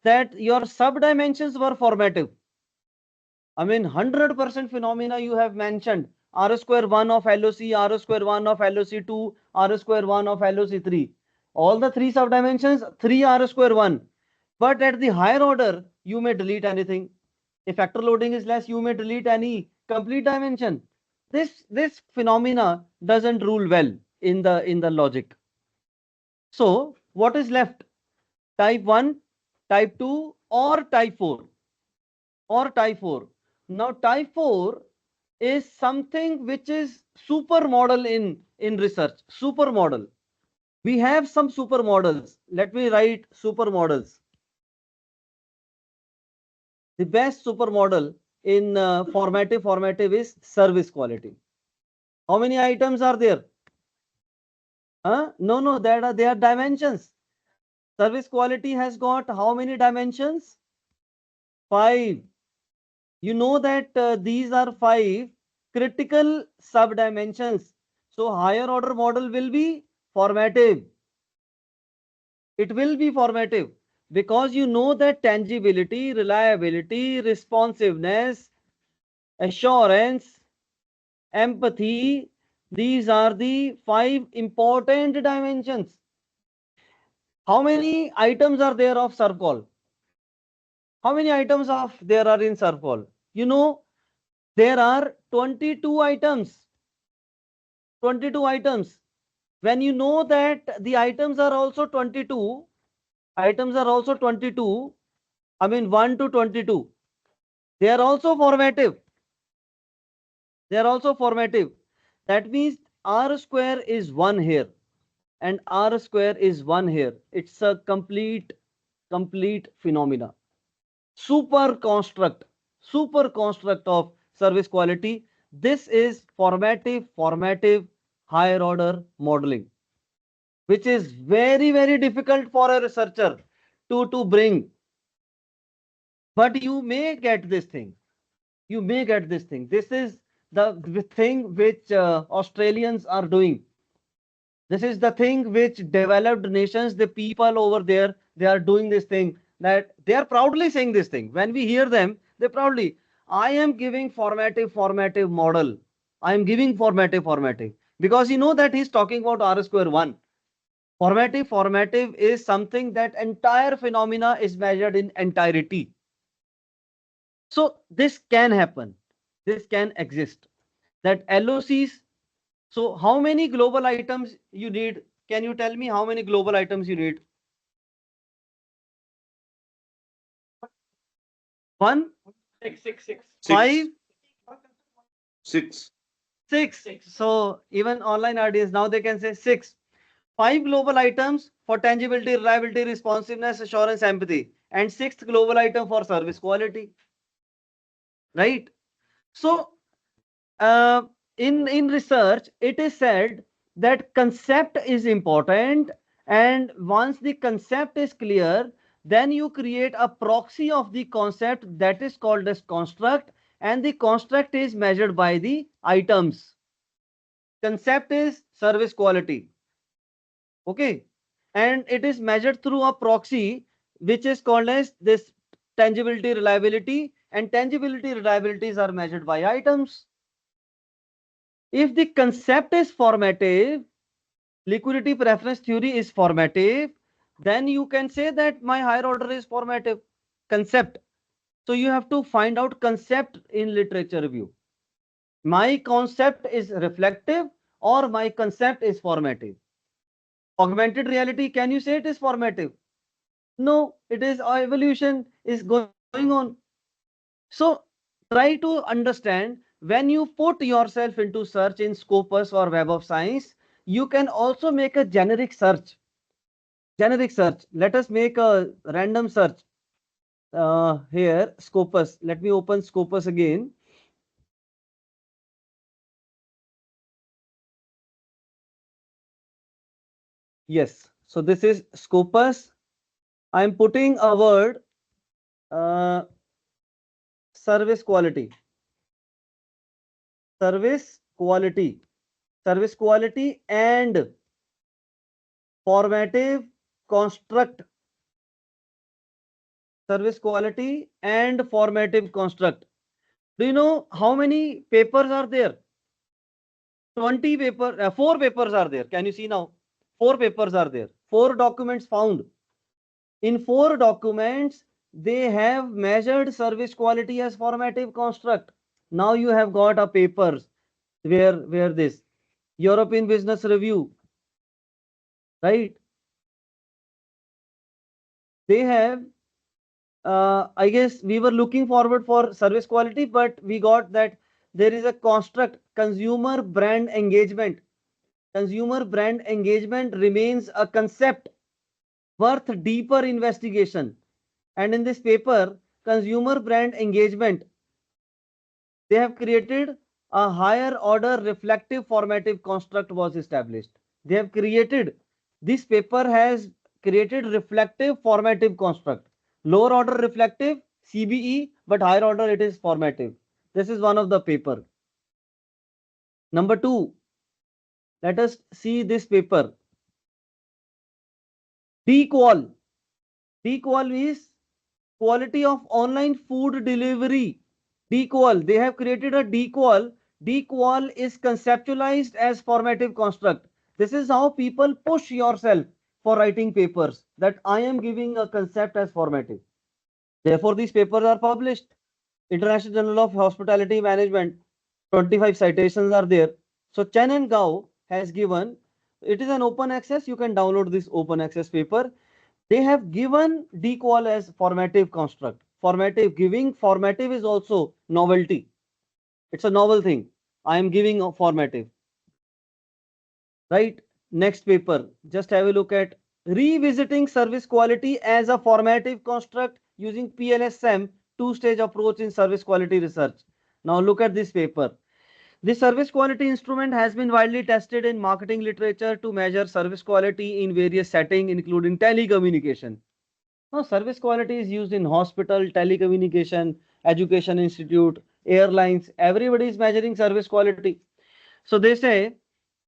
that your sub dimensions were formative. I mean, 100% phenomena you have mentioned, R square 1 of LOC, R square 1 of LOC2, R square 1 of LOC3. All the 3 sub-dimensions, 3 R square 1. But at the higher order, you may delete anything. If factor loading is less, you may delete any complete dimension. This phenomena doesn't rule well in the logic. So what is left? Type 1, type 2, or type 4? Or type 4. Now type 4 is something which is super model in research. Super model. We have some super models. Let me write super models. The best super model in formative is service quality. How many items are there? No, they are dimensions. Service quality has got how many dimensions? 5. You know that these are 5 critical subdimensions. So higher order model will be formative. It will be formative because you know that tangibility, reliability, responsiveness, assurance, empathy, these are the 5 important dimensions. How many items are there of serve call? How many items of there are in serve call? You know, there are 22 items. 22 items. When you know that the items are also 22, items are also 22, I mean 1 to 22. They are also formative. They are also formative. That means R square is 1 here and R square is 1 here. It's a complete phenomena. Super construct of service quality. This is formative higher order modeling, which is very difficult for a researcher to bring. But you may get this thing. You may get this thing. This is the thing which Australians are doing. This is the thing which developed nations, the people over there, they are doing this thing, that they are proudly saying this thing. When we hear them, they proudly, I am giving formative model. I am giving formative. Because you know that he's talking about R square 1. Formative is something that entire phenomena is measured in entirety. So this can happen. This can exist. That LOCs. So how many global items you need? Can you tell me how many global items you need? 1, 5, 6. 6. So even online audience now they can say 6. 5 global items for tangibility, reliability, responsiveness, assurance, empathy, and 6th global item for service quality. Right? So uh, in research, it is said that concept is important, and once the concept is clear, then you create a proxy of the concept that is called as construct, and the construct is measured by the items. Concept is service quality. Okay, and it is measured through a proxy which is called as this tangibility, reliability, and tangibility, reliabilities are measured by items. If the concept is formative, liquidity preference theory is formative, then you can say that my higher order is formative concept. So you have to find out concept in literature review. My concept is reflective or my concept is formative. Augmented reality, can you say it is formative? No, it is evolution is going on. So try to understand, when you put yourself into search in Scopus or Web of Science, you can also make a generic search. Let us make a random search here, Scopus. Let me open Scopus again. Yes, so this is Scopus. I am putting a word uh, service quality. Service quality. Service quality and formative construct. Service quality and formative construct. Do you know how many papers are there? 20 paper, 4 papers are there. Can you see now? 4 papers are there. 4 documents found. In 4 documents, they have measured service quality as formative construct. Now you have got a papers where this European Business Review, right? They have I guess we were looking forward for service quality, but we got that there is a construct, consumer brand engagement. Consumer brand engagement remains a concept worth deeper investigation. And in this paper, consumer brand engagement, they have created a higher order reflective formative construct was established. They have created, this paper has created reflective formative construct. Lower order reflective, CBE, but higher order it is formative. This is one of the paper. Number 2, let us see this paper. DQual. DQual is quality of online food delivery. DQual. They have created a DQual. DQual is conceptualized as formative construct. This is how people push yourself for writing papers, that I am giving a concept as formative. Therefore, these papers are published. International Journal of Hospitality Management, 25 citations are there. So Chen and Gao has given, it is an open access, you can download this open access paper. They have given DQual as formative construct. Formative, giving formative is also novelty. It's a novel thing. I am giving a formative. Right? Next paper, just have a look at revisiting service quality as a formative construct using PLSM, two-stage approach in service quality research. Now look at this paper. This service quality instrument has been widely tested in marketing literature to measure service quality in various settings, including telecommunication. Now, service quality is used in hospital, telecommunication, education institute, airlines. Everybody is measuring service quality. So they say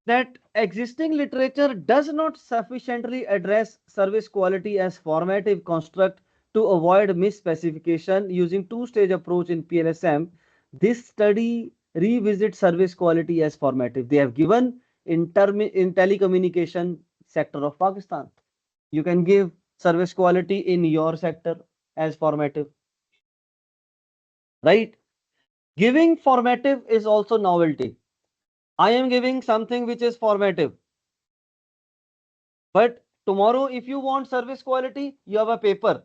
that existing literature does not sufficiently address service quality as formative construct to avoid misspecification using two-stage approach in PLSM. This study revisits service quality as formative. They have given in telecommunication sector of Pakistan. You can give service quality in your sector as formative. Right? Giving formative is also novelty. I am giving something which is formative. But tomorrow, if you want service quality, you have a paper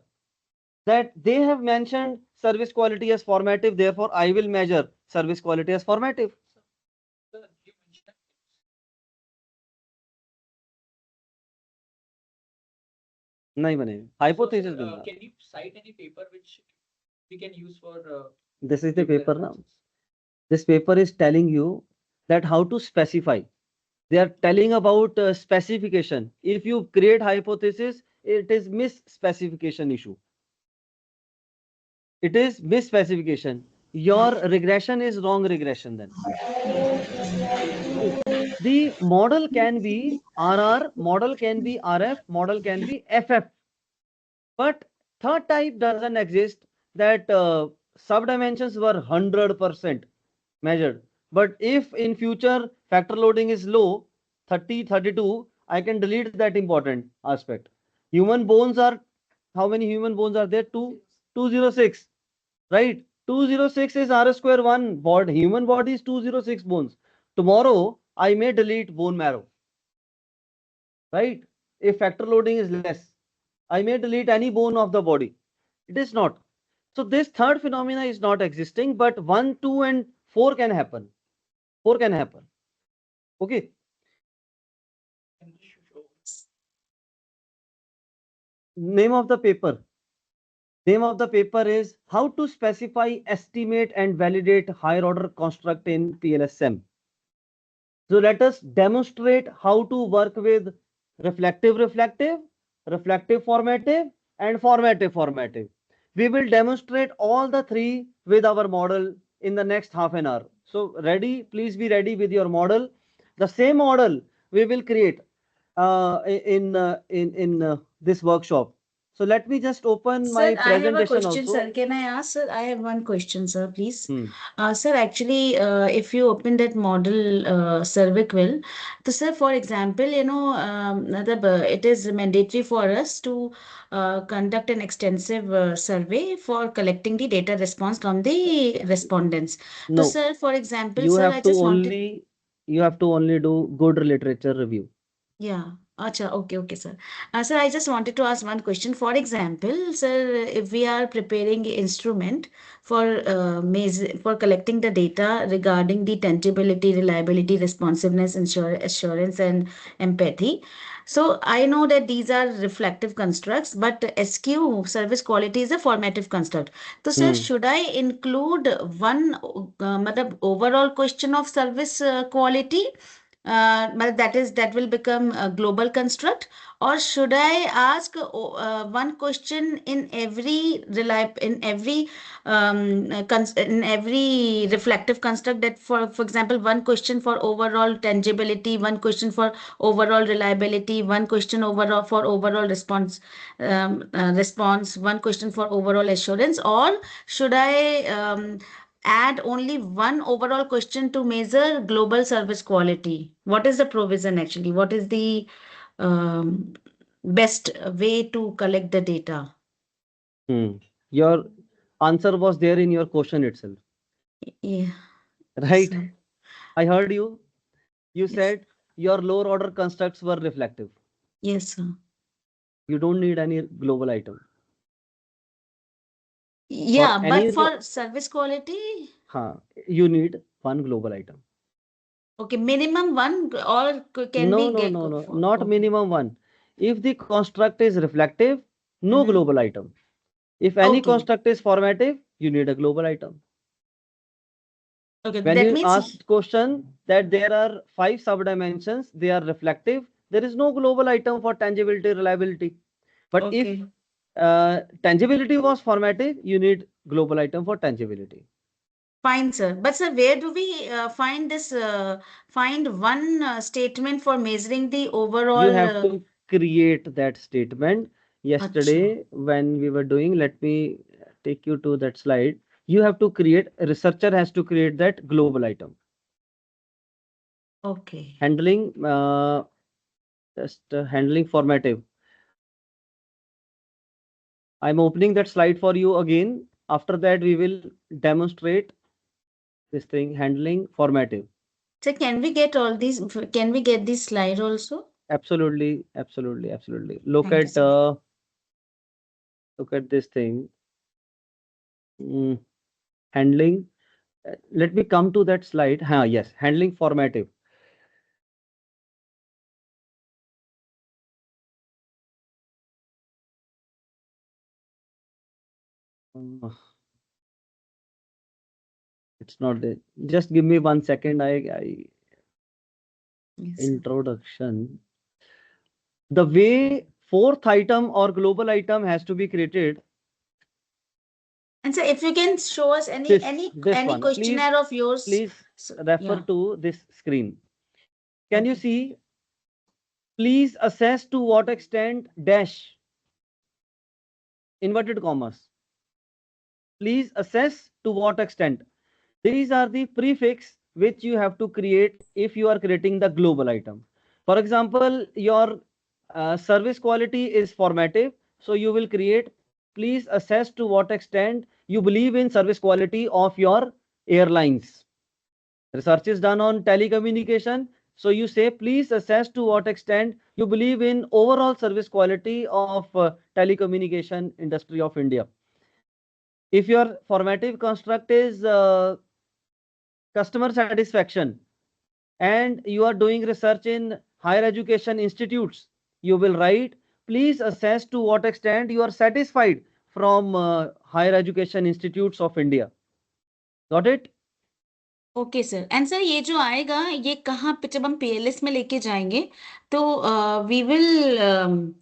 that they have mentioned service quality as formative. Therefore, I will measure service quality as formative. Sir, you mentioned नहीं बनेगा. Hypothesis so, दूंगा. can you cite any paper which we can use for This is the paper paper now. analysis? This paper is telling you that how to specify. They are telling about specification. If you create hypothesis, it is misspecification issue. It is misspecification. Your regression is wrong regression then. The model can be RR, model can be RF, model can be FF. But third type doesn't exist, that sub-dimensions were 100% measured. But if in future factor loading is low, 30, 32, I can delete that important aspect. Human bones are, how many human bones are there? 206, right? 206 is R square 1, human body is 206 bones. Tomorrow, I may delete bone marrow, right? If factor loading is less, I may delete any bone of the body. It is not. So this third phenomena is not existing, but 1, 2, and 4 can happen. 4 can happen. Okay. Name of the paper. Name of the paper is How to Specify, Estimate, and Validate Higher Order Construct in PLSM. So let us demonstrate how to work with reflective, formative, and formative. We will demonstrate all the three with our model in the next half an hour. So ready, please be ready with your model. The same model we will create in this workshop. So let me just open my Sir, I have a presentation question, also. sir. Can I ask, sir? I have one question, sir, please. Hmm. Sir, actually, if you open that model cervical, so sir, for example, it is mandatory for us to conduct an extensive survey for collecting the data response from the respondents. So, No, sir, for example, you sir, I have to just wanted. only do good literature review. Yeah. Acha, okay, sir. Sir, I just wanted to ask one question. For example, sir, if we are preparing an instrument for for collecting the data regarding the tangibility, reliability, responsiveness, assurance, and empathy. So I know that these are reflective constructs, but SQ, service quality, is a formative construct. So, sir, should I include one overall question of service quality? but that will become a global construct, or should I ask one question in every in every reflective construct, that for example, one question for overall tangibility, one question for overall reliability, one question overall for overall response, one question for overall assurance, or should I add only one overall question to measure global service quality? What is the provision actually? What is the um, best way to collect the data? Your answer was there in your question itself, Yeah. right? So, I heard you. You yes. said your lower order constructs were reflective. Yes, sir. You don't need any global item. For Yeah, but any, for service quality, you need one global item. okay, minimum one, or can No, we no, get no, go no, for? not Okay. minimum one. If the construct is reflective, no Mhm. global item. If any Okay. construct is formative, you need a global item. Okay, When that you means, ask question that there are 5 subdimensions, they are reflective, there is no global item for tangibility, reliability. But if okay. tangibility was formative, you need global item for tangibility. Fine, sir. But sir, where do we find one statement for measuring the You overall? have to create that statement. Acha. Yesterday, when we were doing, let me take you to that slide. You have to create, a researcher has to create that global item. Okay. Handling, handling formative. I'm opening that slide for you again. After that, we will demonstrate this thing, handling formative. So can we get all these? Can we get this slide also? Absolutely, absolutely, absolutely. Thank you, sir. Look at this thing. Handling. Let me come to that slide. Yes, handling formative. Uh, it's not there. Just give me 1 second. Yes, sir. Introduction. The way fourth item or global item has to be created. And so if you can show us This any one. questionnaire of yours. Please So, refer yeah. to this screen. Can you Okay. see? Please assess to what extent dash inverted commas. Please assess to what extent. These are the prefix which you have to create if you are creating the global item. For example, your service quality is formative. So you will create, please assess to what extent you believe in service quality of your airlines. Research is done on telecommunication. So you say, please assess to what extent you believe in overall service quality of telecommunication industry of India. If your formative construct is customer satisfaction and you are doing research in higher education institutes, you will write, please assess to what extent you are satisfied from higher education institutes of India. Got it? Okay sir, and sir ये जो आएगा ये कहाँ पे जब हम PLS में लेके जाएंगे तो we will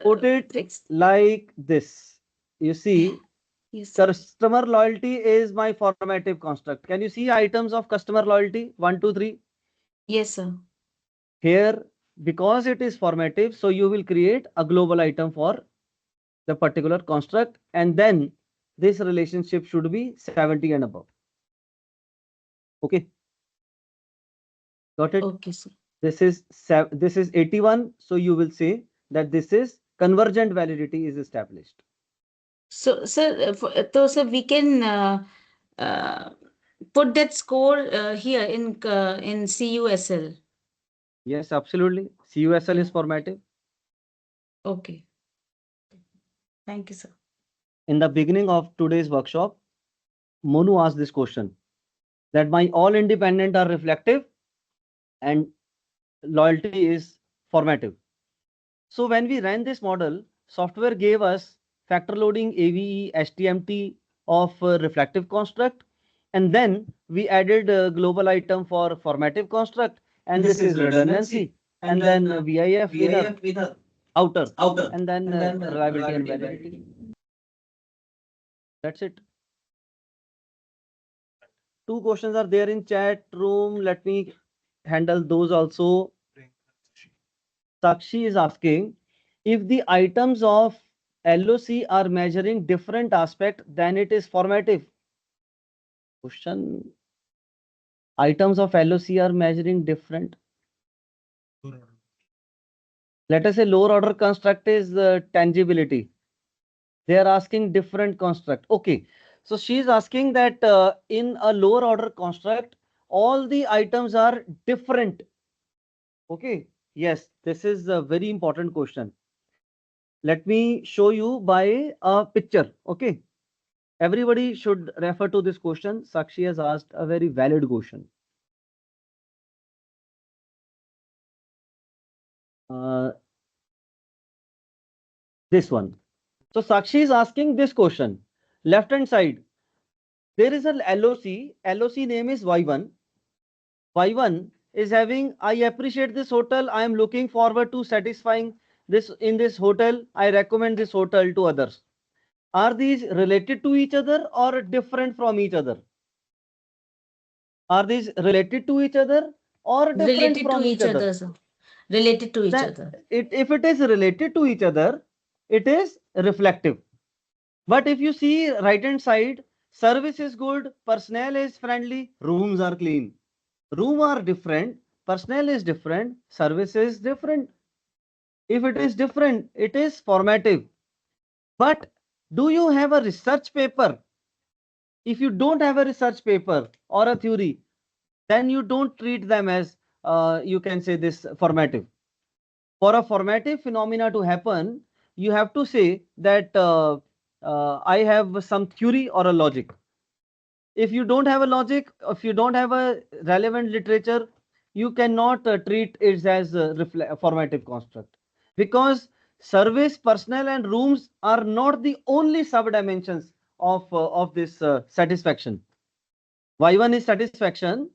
Put it like this. You see, yes sir. customer loyalty is my formative construct. Can you see items of customer loyalty? 1, 2, 3. Yes sir. Here, because it is formative, so you will create a global item for the particular construct, and then this relationship should be 70 and above. Okay. Got it? Okay sir. This is 81. So you will say that this is convergent validity is established. So sir, so sir, we can uh, put that score here in CUSL. Yes, absolutely. CUSL is Yeah. formative. Okay. Thank you, sir. In the beginning of today's workshop, Monu asked this question that my all independent are reflective and loyalty is formative. So when we ran this model, software gave us factor loading AVE, STMT of reflective construct, and then we added a global item for formative construct, and this is redundancy, and then VIF with a outer, and then reliability and validity. That's it. Two questions are there in chat room. Let me handle those also. Sakshi is asking if the items of LOC are measuring different aspect, then it is formative. Question. Items of LOC are measuring different. Let us say lower order construct is tangibility. They are asking different construct. Okay. So she is asking that in a lower order construct, all the items are different. Okay. Yes, this is a very important question. Let me show you by a picture. Okay. Everybody should refer to this question. Sakshi has asked a very valid question. This one. So Sakshi is asking this question. Left hand side, there is an LOC. LOC name is Y1. Y1 is having, I appreciate this hotel. I am looking forward to satisfying this in this hotel. I recommend this hotel to others. Are these related to each other or different from each other? Are these related to each other or different Related from to each each other? other, sir. Related to each Then other. if it is related to each other, it is reflective. But if you see right hand side, service is good, personnel is friendly, rooms are clean. Room are different, personnel is different, service is different. If it is different, it is formative. But do you have a research paper? If you don't have a research paper or a theory, then you don't treat them as you can say this formative. For a formative phenomena to happen, you have to say that I have some theory or a logic. If you don't have a logic, if you don't have a relevant literature, you cannot treat it as a formative construct, because service, personnel and rooms are not the only sub dimensions of this satisfaction. Y1 is satisfaction.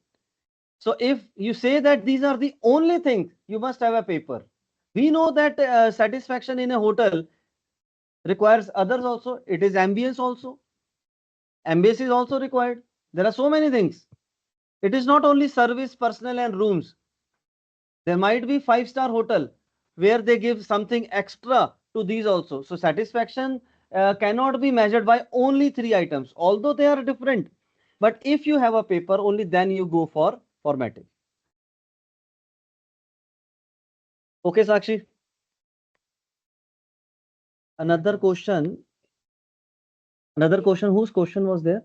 So if you say that these are the only things, you must have a paper. We know that satisfaction in a hotel requires others also. It is ambience also. Ambience is also required. There are so many things. It is not only service, personnel and rooms. There might be 5-star hotel where they give something extra to these also. So satisfaction cannot be measured by only 3 items, although they are different. But if you have a paper, only then you go for formatting. Okay, Sakshi. Another question. Another question. Whose question was there?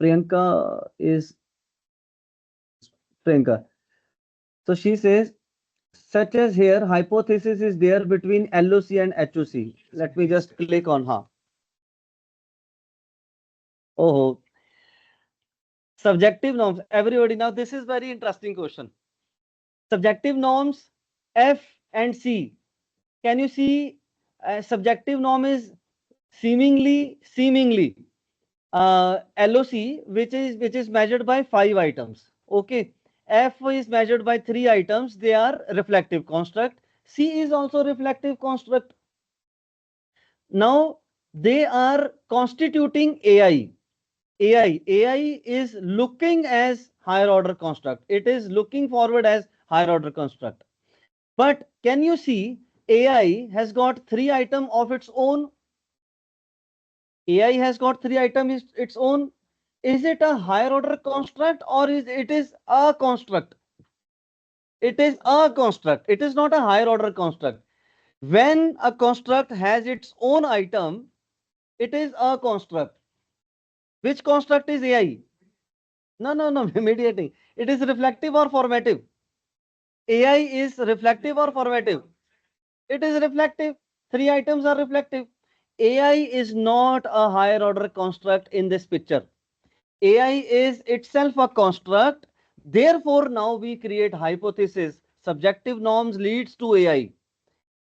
Priyanka is Priyanka. So she says, such as here, hypothesis is there between LOC and HOC. Let me just click on her. Oh, subjective norms. Everybody, now this is very interesting question. Subjective norms F and C. Can you see subjective norm is seemingly LOC, which is measured by 5 items. Okay. F is measured by 3 items. They are reflective construct. C is also reflective construct. Now they are constituting AI. AI is looking as higher order construct. It is looking forward as higher order construct. But can you see AI has got 3 items of its own? AI has got 3 items its own. Is it a higher order construct or is it is a construct? It is a construct. It is not a higher order construct. When a construct has its own item, it is a construct. Which construct is AI? No, mediating. It is reflective or formative? AI is reflective or formative? It is reflective. 3 items are reflective. AI is not a higher order construct in this picture. AI is itself a construct. Therefore, now we create hypothesis. Subjective norms leads to AI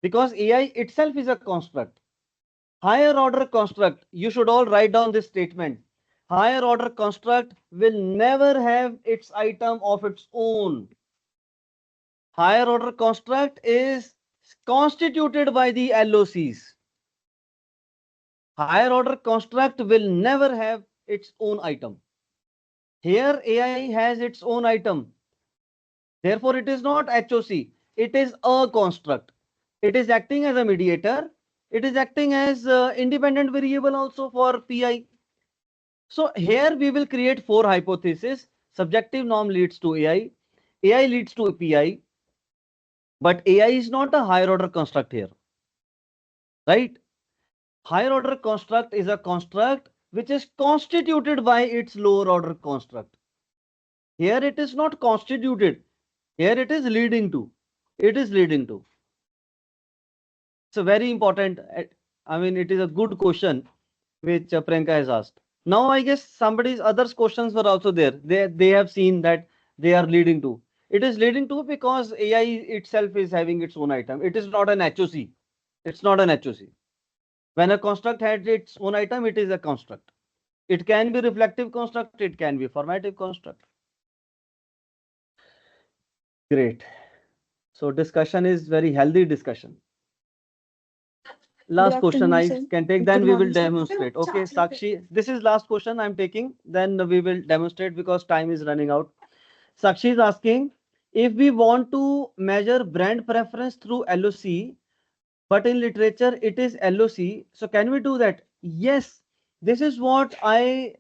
because AI itself is a construct. Higher order construct, you should all write down this statement. Higher order construct will never have its item of its own. Higher order construct is constituted by the LOCs. Higher order construct will never have its own item. Here AI has its own item. Therefore, it is not HOC. It is a construct. It is acting as a mediator. It is acting as independent variable also for PI. So here we will create four hypotheses. Subjective norm leads to AI. AI leads to PI. But AI is not a higher order construct here. Right? Higher order construct is a construct which is constituted by its lower order construct. Here it is not constituted. Here it is leading to. It is leading to. It's a very important. I mean, it is a good question which Priyanka has asked. Now, I guess somebody's others questions were also there. They have seen that they are leading to. It is leading to because AI itself is having its own item. It is not an HOC. It's not an HOC. When a construct has its own item, it is a construct. It can be reflective construct. It can be formative construct. Great. So discussion is very healthy discussion. Last question I can take, then we will demonstrate. Okay, Sakshi, this is last question I'm taking, then we will demonstrate because time is running out. Sakshi is asking, if we want to measure brand preference through LOC, but in literature it is LOC, so can we do that? Yes, this is what I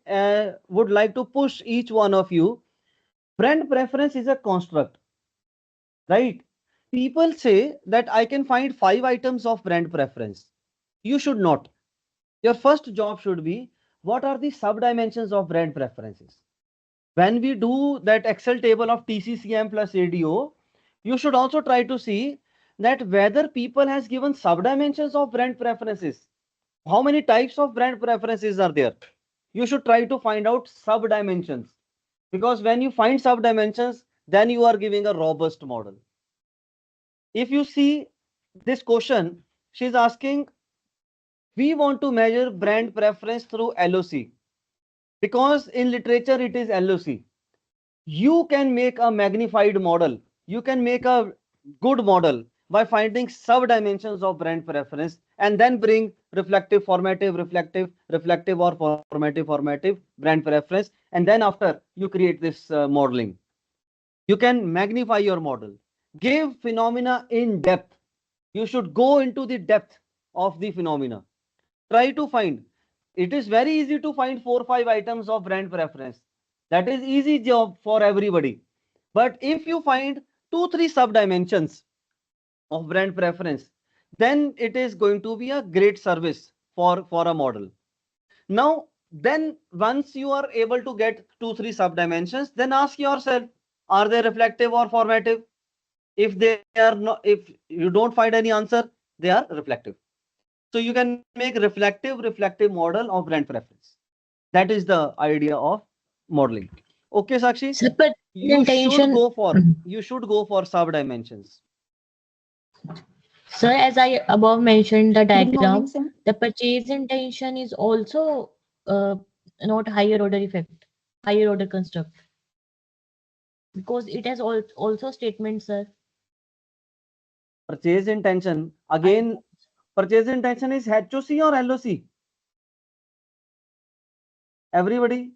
would like to push each one of you. Brand preference is a construct, right? People say that I can find 5 items of brand preference. You should not. Your first job should be, what are the sub-dimensions of brand preferences? When we do that Excel table of TCCM plus ADO, you should also try to see that whether people has given sub-dimensions of brand preferences. How many types of brand preferences are there? You should try to find out sub-dimensions. Because when you find sub-dimensions, then you are giving a robust model. If you see this question, she's asking, we want to measure brand preference through LOC. Because in literature, it is LOC. You can make a magnified model. You can make a good model by finding sub-dimensions of brand preference and then bring reflective, formative, reflective or formative brand preference. And then after you create this modeling, you can magnify your model. Give phenomena in depth. You should go into the depth of the phenomena. Try to find. It is very easy to find 4 or 5 items of brand preference. That is easy job for everybody. But if you find 2-3 sub-dimensions of brand preference, then it is going to be a great service for a model. Now, then once you are able to get 2-3 sub-dimensions, then ask yourself, are they reflective or formative? If they are not, if you don't find any answer, they are reflective. So you can make reflective model of brand preference. That is the idea of modeling. Okay, Sakshi, Sir, but you should intention, go for sub dimensions. sir, as I above mentioned the Good morning, diagram, sir. the purchase intention is also not higher order effect, higher order construct, because it has also statement, sir. Purchase intention, again, purchase intention is HOC or LOC? Everybody,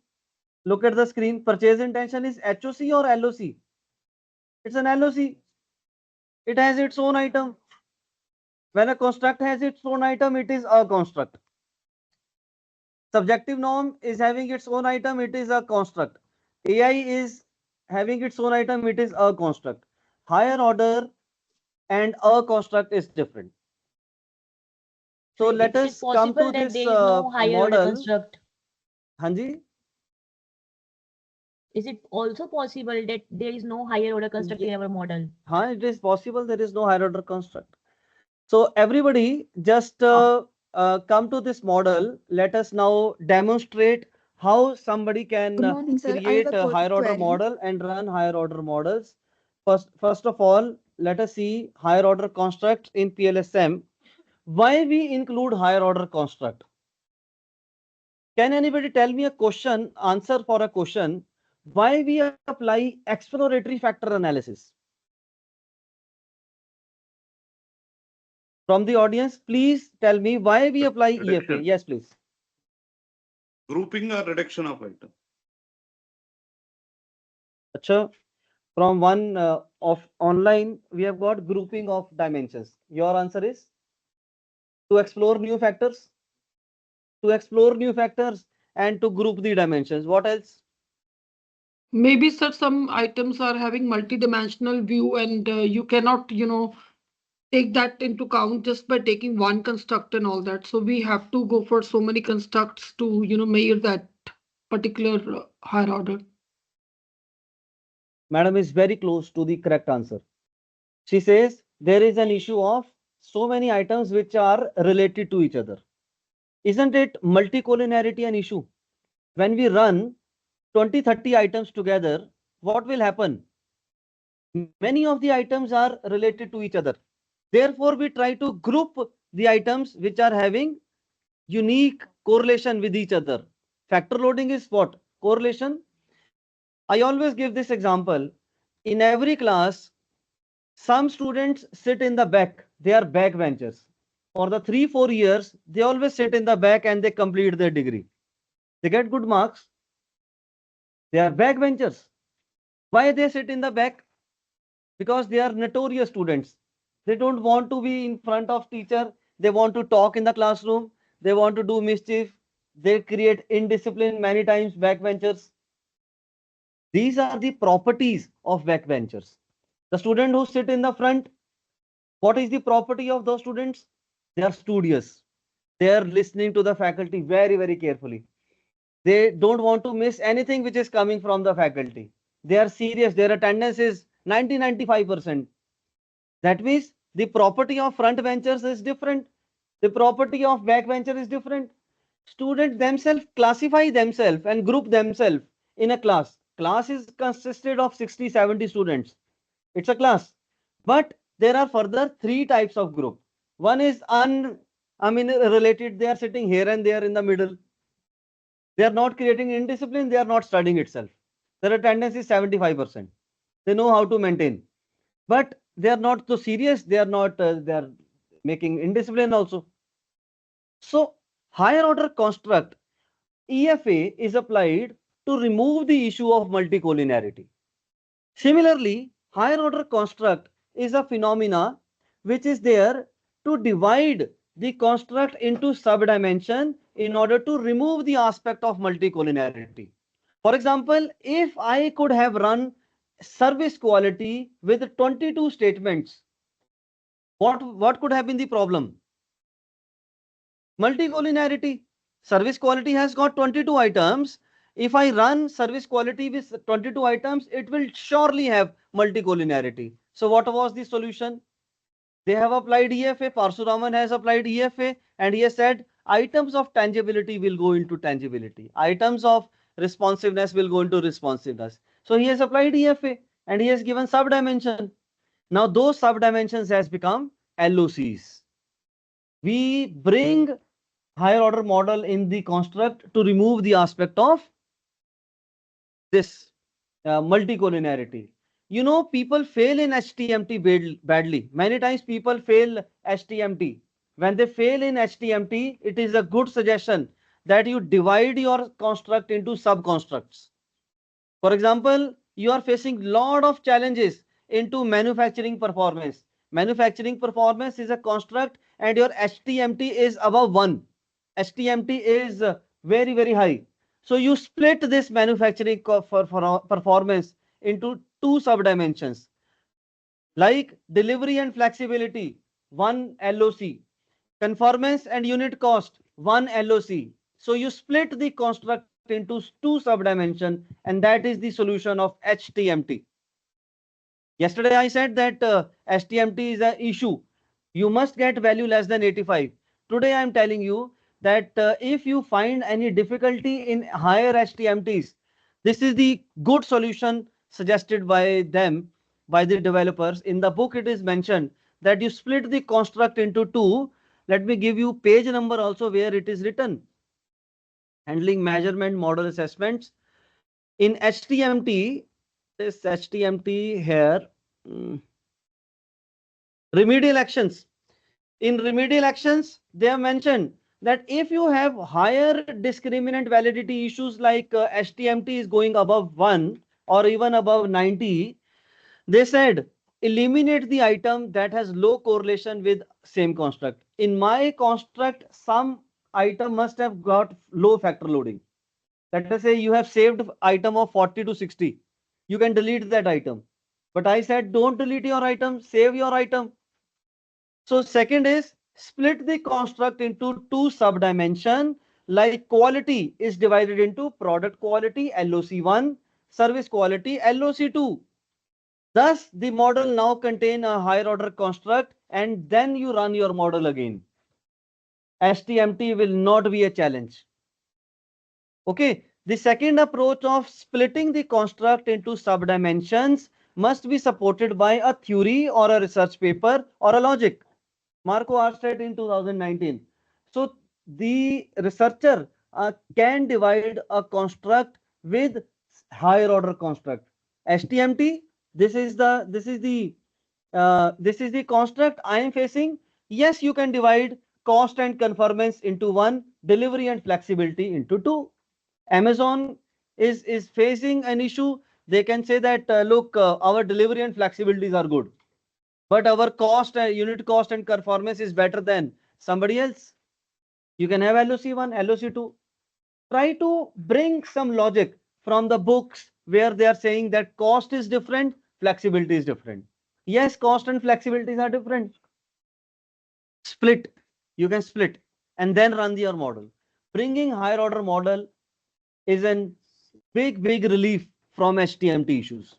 look at the screen. Purchase intention is HOC or LOC? It's an LOC. It has its own item. When a construct has its own item, it is a construct. Subjective norm is having its own item, it is a construct. AI is having its own item, it is a construct. Higher order and a construct is different. So let It is us come possible to that this there is no higher order model. construct. Hanji? Is it also possible that there is no higher order construct in our model? It is possible there is no higher order construct. So everybody just come to this model. Let us now demonstrate how somebody can Good morning, sir. I have create a a higher order query. model and run higher order models. First of all, let us see higher order construct in PLSM. Why we include higher order construct? Can anybody tell me a question, answer for a question, why we apply exploratory factor analysis? From the audience, please tell me why we apply EFA. Reduction. Yes, please. Grouping or reduction of item. Acha, from one of online, we have got grouping of dimensions. Your answer is to explore new factors, to explore new factors and to group the dimensions. What else? Maybe, sir, some items are having multi-dimensional view and you cannot, take that into account just by taking one construct and all that. So we have to go for so many constructs to, measure that particular higher order. Madam is very close to the correct answer. She says there is an issue of so many items which are related to each other. Isn't it multicollinearity an issue? When we run 20-30 items together, what will happen? Many of the items are related to each other. Therefore, we try to group the items which are having unique correlation with each other. Factor loading is what? Correlation. I always give this example. In every class, some students sit in the back. They are backbenchers. For the 3-4 years, they always sit in the back and they complete their degree. They get good marks. They are backbenchers. Why they sit in the back? Because they are notorious students. They don't want to be in front of teacher. They want to talk in the classroom. They want to do mischief. They create indiscipline many times, backbenchers. These are the properties of backbenchers. The student who sit in the front, what is the property of those students? They are studious. They are listening to the faculty very, very carefully. They don't want to miss anything which is coming from the faculty. They are serious. Their attendance is 90-95%. That means the property of front benchers is different. The property of back bencher is different. Students themselves classify themselves and group themselves in a class. Class is consisted of 60-70 students. It's a class. But there are further 3 types of group. One is related. They are sitting here and there in the middle. They are not creating indiscipline. They are not studying itself. Their attendance is 75%. They know how to maintain. But they are not so serious. They are not, they are making indiscipline also. So higher order construct EFA is applied to remove the issue of multicollinearity. Similarly, higher order construct is a phenomena which is there to divide the construct into subdimension in order to remove the aspect of multicollinearity. For example, if I could have run service quality with 22 statements, what could have been the problem? Multicollinearity. Service quality has got 22 items. If I run service quality with 22 items, it will surely have multicollinearity. So what was the solution? They have applied EFA. Parshuraman has applied EFA and he has said items of tangibility will go into tangibility. Items of responsiveness will go into responsiveness. So he has applied EFA and he has given subdimension. Now those subdimensions has become LOCs. We bring higher order model in the construct to remove the aspect of this multicollinearity. People fail in HTMT badly. Many times people fail HTMT. When they fail in HTMT, it is a good suggestion that you divide your construct into sub-constructs. For example, you are facing lot of challenges into manufacturing performance. Manufacturing performance is a construct and your HTMT is above 1. HTMT is very, very high. So you split this manufacturing for performance into 2 subdimensions like delivery and flexibility, 1 LOC, conformance and unit cost, 1 LOC. So you split the construct into 2 subdimension and that is the solution of HTMT. Yesterday I said that HTMT is an issue. You must get value less than 85. Today I am telling you that if you find any difficulty in higher HTMTs, this is the good solution suggested by them, by the developers. In the book it is mentioned that you split the construct into 2. Let me give you page number also where it is written. Handling measurement model assessments. In HTMT, this HTMT here, remedial actions. In remedial actions, they have mentioned that if you have higher discriminant validity issues like HTMT is going above 1 or even above 90, they said eliminate the item that has low correlation with same construct. In my construct, some item must have got low factor loading. Let us say you have saved item of 40 to 60. You can delete that item. But I said don't delete your item, save your item. So second is split the construct into two sub-dimension, like quality is divided into product quality LOC1, service quality LOC2. Thus, the model now contain a higher order construct and then you run your model again. STMT will not be a challenge. Okay. The second approach of splitting the construct into sub-dimensions must be supported by a theory or a research paper or a logic. Marco asked it in 2019. So the researcher can divide a construct with higher order construct. STMT, this is the construct I am facing. Yes, you can divide cost and conformance into one, delivery and flexibility into two. Amazon is facing an issue. They can say that look, our delivery and flexibilities are good, but our cost, unit cost and performance is better than somebody else. You can have LOC1, LOC2. Try to bring some logic from the books where they are saying that cost is different, flexibility is different. Yes, cost and flexibilities are different. Split. You can split and then run your model. Bringing higher order model is a big relief from HTMT issues.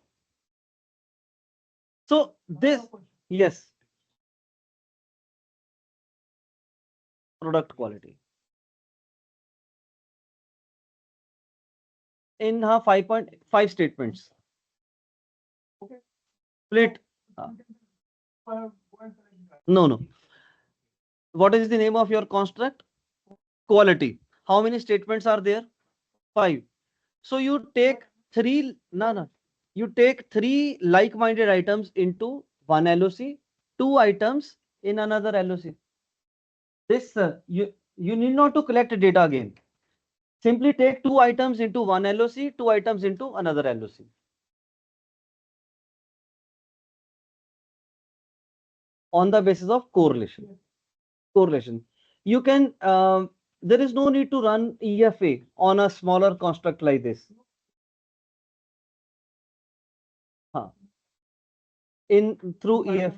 So this, yes, product quality. In her 5.5 statements. Split. No. What is the name of your construct? Quality. How many statements are there? 5. So you take three, no. You take 3 like-minded items into one LOC, 2 items in another LOC. This, you need not to collect data again. Simply take 2 items into one LOC, 2 items into another LOC. On the basis of correlation. You can, there is no need to run EFA on a smaller construct like this. Through EF.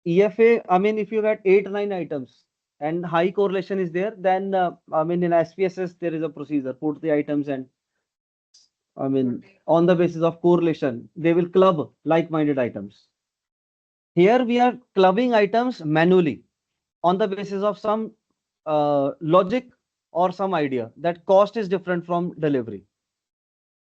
EFA, I mean, if you get 8 or 9 items and high correlation is there, then I mean, in SPSS there is a procedure, put the items and I mean, on the basis of correlation, they will club like-minded items. Here we are clubbing items manually on the basis of some logic or some idea that cost is different from delivery.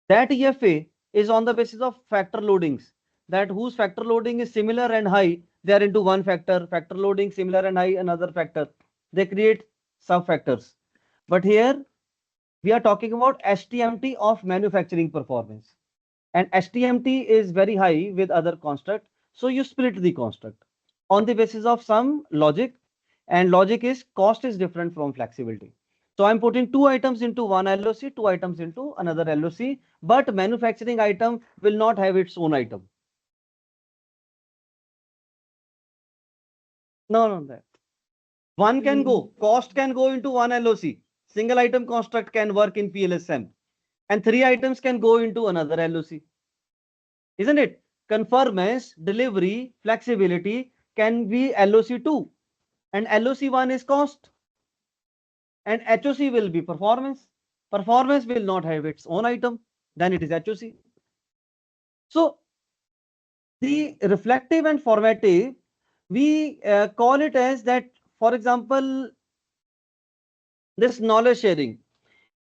That EFA is on the basis of factor loadings, that whose factor loading is similar and high, they are into one factor loading similar and high, another factor. They create sub factors. But here we are talking about STMT of manufacturing performance. And STMT is very high with other construct. So you split the construct on the basis of some logic, and logic is cost is different from flexibility. So I'm putting 2 items into one LOC, 2 items into another LOC, but manufacturing item will not have its own item. No. That one can go, cost can go into one LOC. Single item construct can work in PLSM, and 3 items can go into another LOC. Isn't it? Conformance, delivery, flexibility can be LOC2, and LOC1 is cost, and HOC will be performance. Performance will not have its own item, then it is HOC. So the reflective and formative, we call it as that, for example, this knowledge sharing.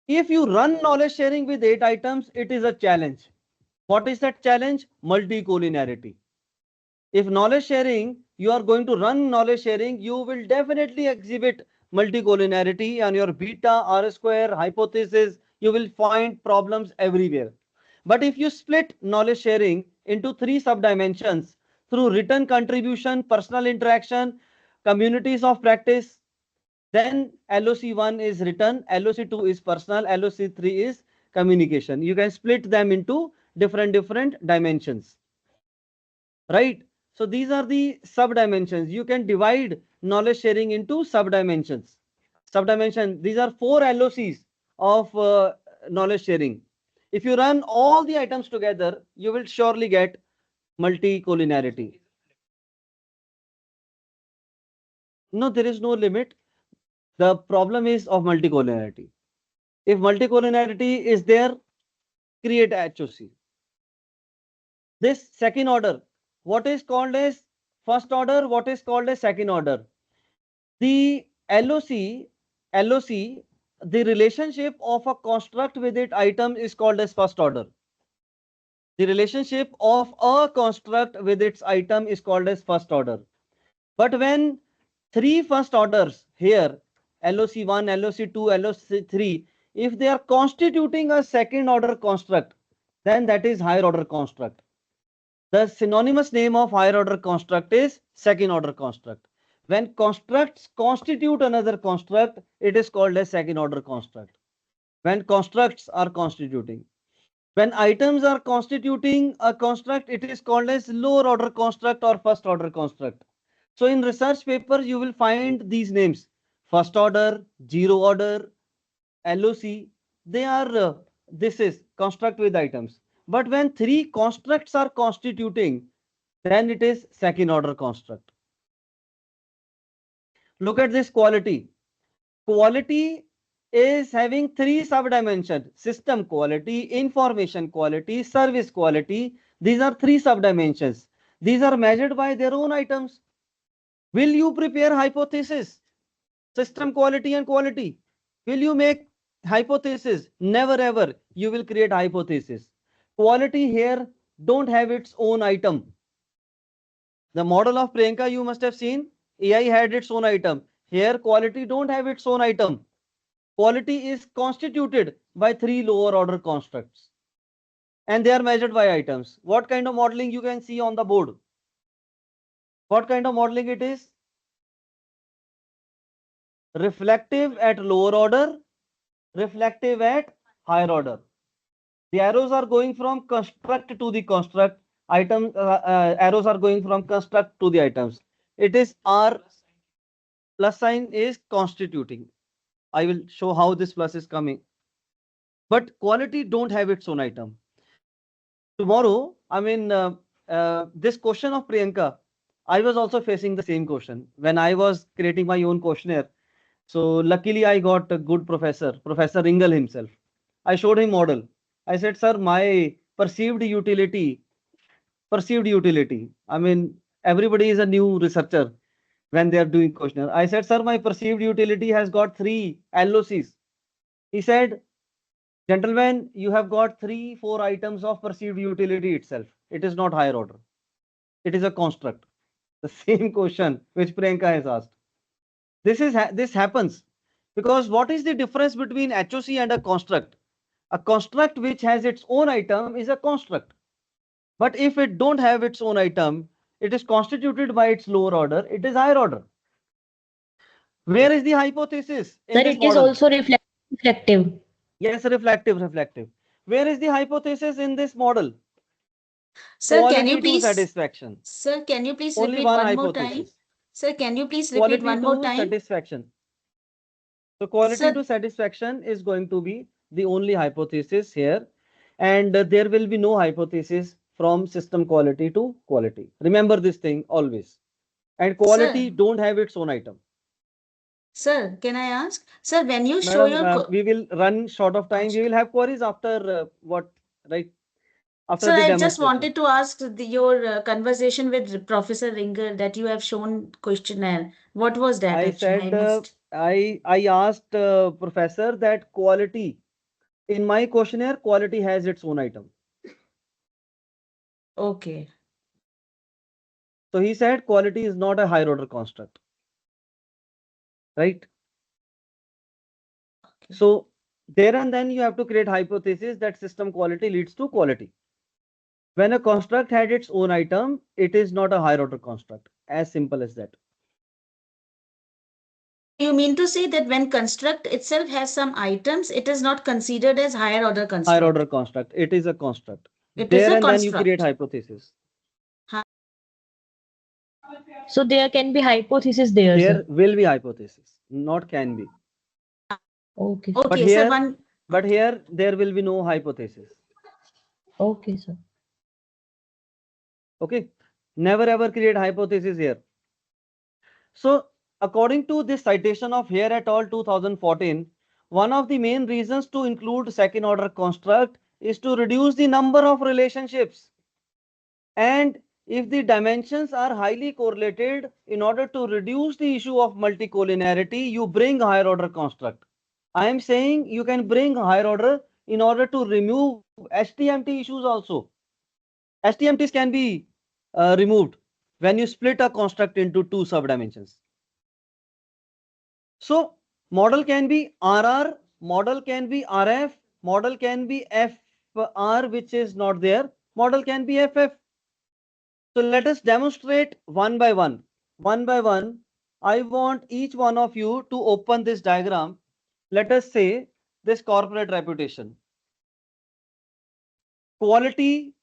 If you run knowledge sharing with 8 items, it is a challenge. What is that challenge? Multicollinearity. If knowledge sharing, you are going to run knowledge sharing, you will definitely exhibit multicollinearity on your beta, R square, hypothesis. You will find problems everywhere. But if you split knowledge sharing into 3 sub-dimensions through written contribution, personal interaction, communities of practice, then LOC1 is written, LOC2 is personal, LOC3 is communication. You can split them into different dimensions, right? So these are the sub-dimensions. You can divide knowledge sharing into sub-dimensions. Sub-dimension, these are 4 LOCs of knowledge sharing. If you run all the items together, you will surely get multicollinearity. No, there is no limit. The problem is of multicollinearity. If multicollinearity is there, create HOC. This second order, what is called as first order, what is called as second order? The LOC, the relationship of a construct with its item is called as first order. The relationship of a construct with its item is called as first order. But when 3 first orders here, LOC1, LOC2, LOC3, if they are constituting a second order construct, then that is higher order construct. The synonymous name of higher order construct is second order construct. When constructs constitute another construct, it is called as second order construct. When constructs are constituting. When items are constituting a construct, it is called as lower order construct or first order construct. So in research papers, you will find these names: first order, zero order, LOC. They are, this is construct with items. But when 3 constructs are constituting, then it is second order construct. Look at this quality. Quality is having 3 sub-dimensions: system quality, information quality, service quality. These are 3 sub-dimensions. These are measured by their own items. Will you prepare hypothesis? System quality and quality. Will you make hypothesis? Never ever you will create hypothesis. Quality here don't have its own item. The model of Priyanka you must have seen, AI had its own item. Here quality don't have its own item. Quality is constituted by 3 lower order constructs and they are measured by items. What kind of modeling you can see on the board? What kind of modeling it is? Reflective at lower order, reflective at higher order. The arrows are going from construct to the construct. Arrows are going from construct to the items. It is R, plus sign is constituting. I will show how this plus is coming. But quality don't have its own item. Tomorrow, this question of Priyanka, I was also facing the same question when I was creating my own questionnaire. So luckily I got a good professor, Professor Ringal himself. I showed him model. I said, sir, my perceived utility. I mean, everybody is a new researcher when they are doing questionnaire. I said, sir, my perceived utility has got 3 LOCs. He said, gentlemen, you have got 3-4 items of perceived utility itself. It is not higher order. It is a construct. The same question which Priyanka has asked. This happens because what is the difference between HOC and a construct? A construct which has its own item is a construct. But if it don't have its own item, it is constituted by its lower order, it is higher order. Where is the hypothesis in Sir, this it is model? also reflective. Yes, reflective. Where is the hypothesis in this model? Sir, can Quality you to please, satisfaction. sir, can you please Only repeat one one more time? hypothesis. Sir, can you please repeat Quality one more to time? satisfaction. So quality Sir, to satisfaction is going to be the only hypothesis here. And there will be no hypothesis from system quality to quality. Remember this thing always. And quality sir, don't have its own item. sir, can I ask? Sir, when you show Madam, your, we will run short of time. We will have queries after what, right? After sir, the I just demonstration. wanted to ask your conversation with Professor Ringer that you have shown questionnaire. What was that I actually? said, I missed. I asked professor that quality, in my questionnaire, quality has its own item. Okay. So he said quality is not a higher order construct, right? Okay. So there and then you have to create hypothesis that system quality leads to quality. When a construct had its own item, it is not a higher order construct. As simple as that. You mean to say that when construct itself has some items, it is not considered as higher order construct? Higher order construct. It is a construct. It is There a and then you construct. create hypothesis. So there can be hypothesis there, There sir. will be hypothesis, not can be. Okay. But Okay, here, so one. but here there will be no hypothesis. Okay, sir. Okay. Never ever create hypothesis here. So according to this citation of Hare et al. 2014, one of the main reasons to include second order construct is to reduce the number of relationships. And if the dimensions are highly correlated, in order to reduce the issue of multicollinearity, you bring higher order construct. I am saying you can bring higher order in order to remove HTMT issues also. HTMTs can be removed when you split a construct into two subdimensions. So model can be RR, model can be RF, model can be FR, which is not there, model can be FF. So let us demonstrate one by one. One by one, I want each one of you to open this diagram. Let us say this corporate reputation. Quality,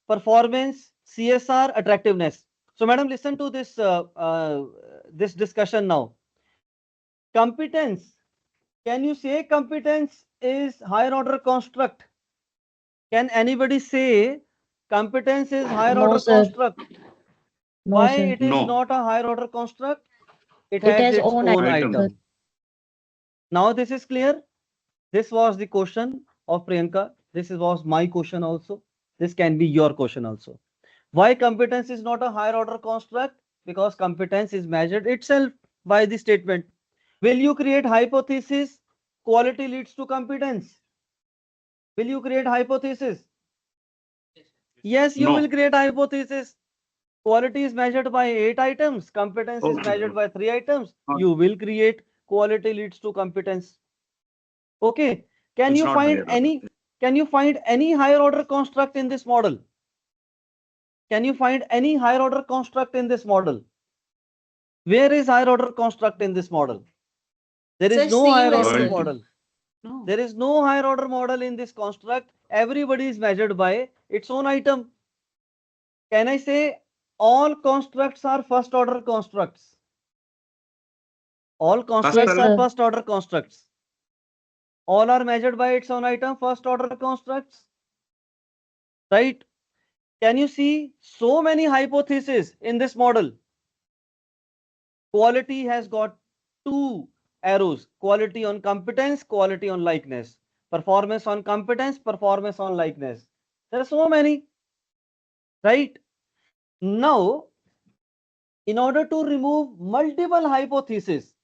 performance, CSR, attractiveness. So madam, listen to this discussion now. Competence. Can you say competence is higher order construct? Can anybody say competence is higher No, order sir. construct? No, Why sir. it is No. not a higher order construct? It It has has its own own item. item. Now this is clear. This was the question of Priyanka. This was my question also. This can be your question also. Why competence is not a higher order construct? Because competence is measured itself by the statement. Will you create hypothesis? Quality leads to competence. Will you create hypothesis? Yes, you will No. create hypothesis. Quality is measured by 8 items. Competence is Okay. measured by 3 items. You will create quality leads to competence. Okay. Can It's you not find higher order. any? Can you find any higher order construct in this model? Can you find any higher order construct in this model? Where is higher order construct in this model? There is Sir, no same higher as order Royalty. model. No. There is no higher order model in this construct. Everybody is measured by its own item. Can I say all constructs are first order constructs? All constructs Yes, are sir. first order constructs. All are measured by its own item, first order constructs. Right? Can you see so many hypotheses in this model? Quality has got two arrows, quality on competence, quality on likeness, performance on competence, performance on likeness. There are so many, right? Now, in order to remove multiple hypotheses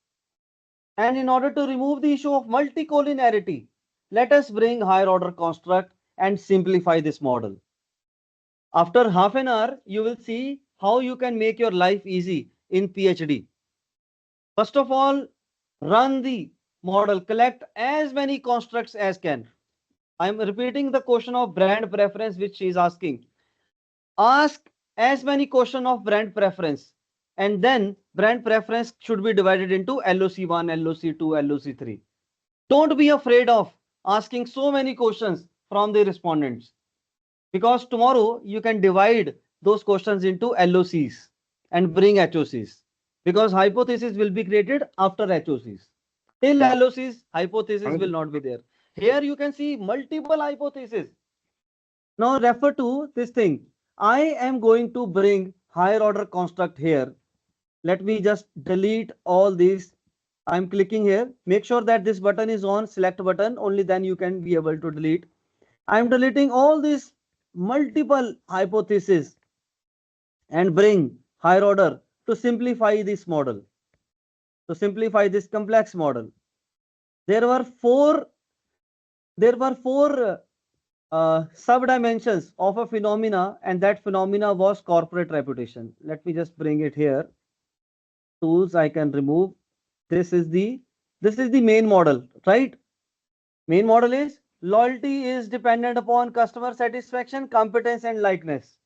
and in order to remove the issue of multicollinearity, let us bring higher order construct and simplify this model. After half an hour, you will see how you can make your life easy in PhD. First of all, run the model, collect as many constructs as can. I'm repeating the question of brand preference which she is asking. Ask as many question of brand preference, and then brand preference should be divided into LOC1, LOC2, LOC3. Don't be afraid of asking so many questions from the respondents, because tomorrow you can divide those questions into LOCs and bring HOCs, because hypothesis will be created after HOCs. Till LOCs, hypothesis will not be there. Here you can see multiple hypotheses. Now refer to this thing. I am going to bring higher order construct here. Let me just delete all these. I'm clicking here. Make sure that this button is on, select button, only then you can be able to delete. I'm deleting all these multiple hypotheses and bring higher order to simplify this model, to simplify this complex model. There were four sub-dimensions of a phenomena, and that phenomena was corporate reputation. Let me just bring it here. Tools I can remove. This is the main model, right? Main model is loyalty is dependent upon customer satisfaction, competence, and likeness.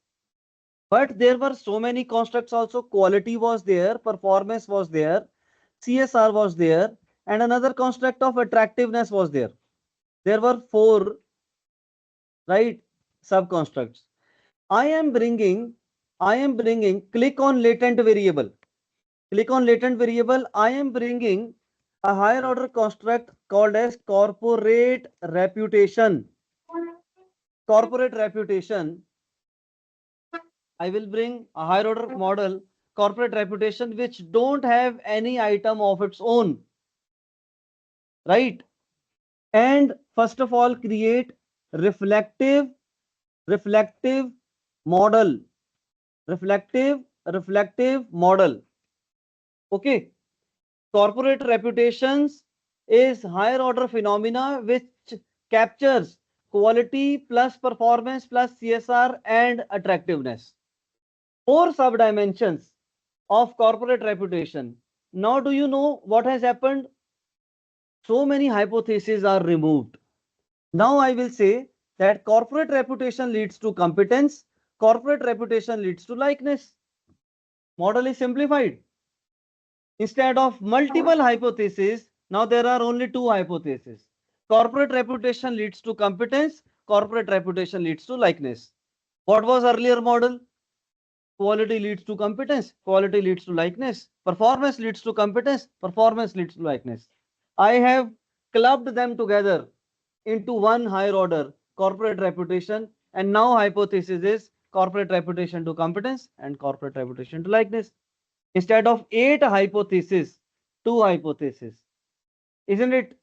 But there were so many constructs also. Quality was there, performance was there, CSR was there, and another construct of attractiveness was there. There were four, right, sub-constructs. I am bringing, click on latent variable. Click on latent variable. I am bringing a higher order construct called as corporate reputation. Corporate reputation. I will bring a higher order model, corporate reputation, which don't have any item of its own, right? And first of all, create reflective model, reflective model. Okay. Corporate reputations is higher order phenomena which captures quality plus performance plus CSR and attractiveness. Four sub-dimensions of corporate reputation. Now, do you know what has happened? So many hypotheses are removed. Now I will say that corporate reputation leads to competence, corporate reputation leads to likeness. Model is simplified. Instead of multiple hypotheses, now there are only two hypotheses. Corporate reputation leads to competence, corporate reputation leads to likeness. What was earlier model? Quality leads to competence, quality leads to likeness, performance leads to competence, performance leads to likeness. I have clubbed them together into one higher order, corporate reputation, and now hypothesis is corporate reputation to competence and corporate reputation to likeness. Instead of 8 hypotheses, 2 hypotheses, isn't it?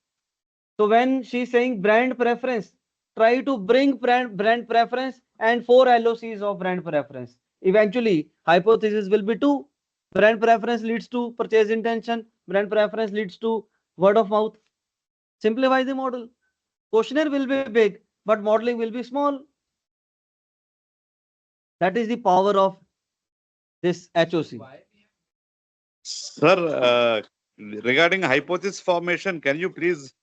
So when she's saying brand preference, try to bring brand preference and 4 LOCs of brand preference. Eventually, hypothesis will be 2. Brand preference leads to purchase intention. Brand preference leads to word of mouth. Simplify the model. Questionnaire will be big, but modeling will be small. That is the power of this HOC. Sir, regarding hypothesis formation, can you please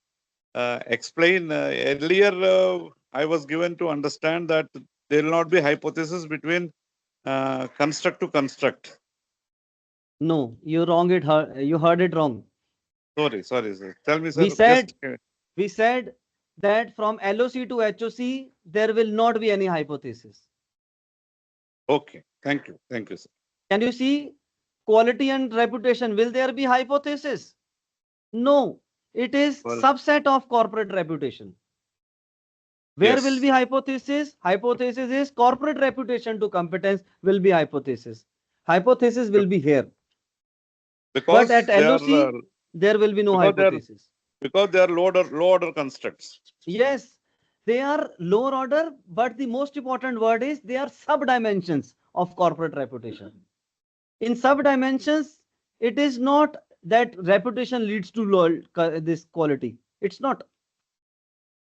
explain? Earlier, I was given to understand that there will not be hypothesis between construct to construct. No, you wrong it. You heard it wrong. Sorry, sir. Tell me, sir. We said that from LOC to HOC, there will not be any hypothesis. Okay, thank you, sir. Can you see quality and reputation? Will there be hypothesis? No, it is subset of corporate reputation. Where will be hypothesis? Hypothesis is corporate reputation to competence will be hypothesis. Hypothesis will be here. Because but at LOC, there will be no hypothesis. Because they are low order constructs. Yes, they are lower order, but the most important word is they are sub-dimensions of corporate reputation. In sub-dimensions, it is not that reputation leads to this quality. It's not.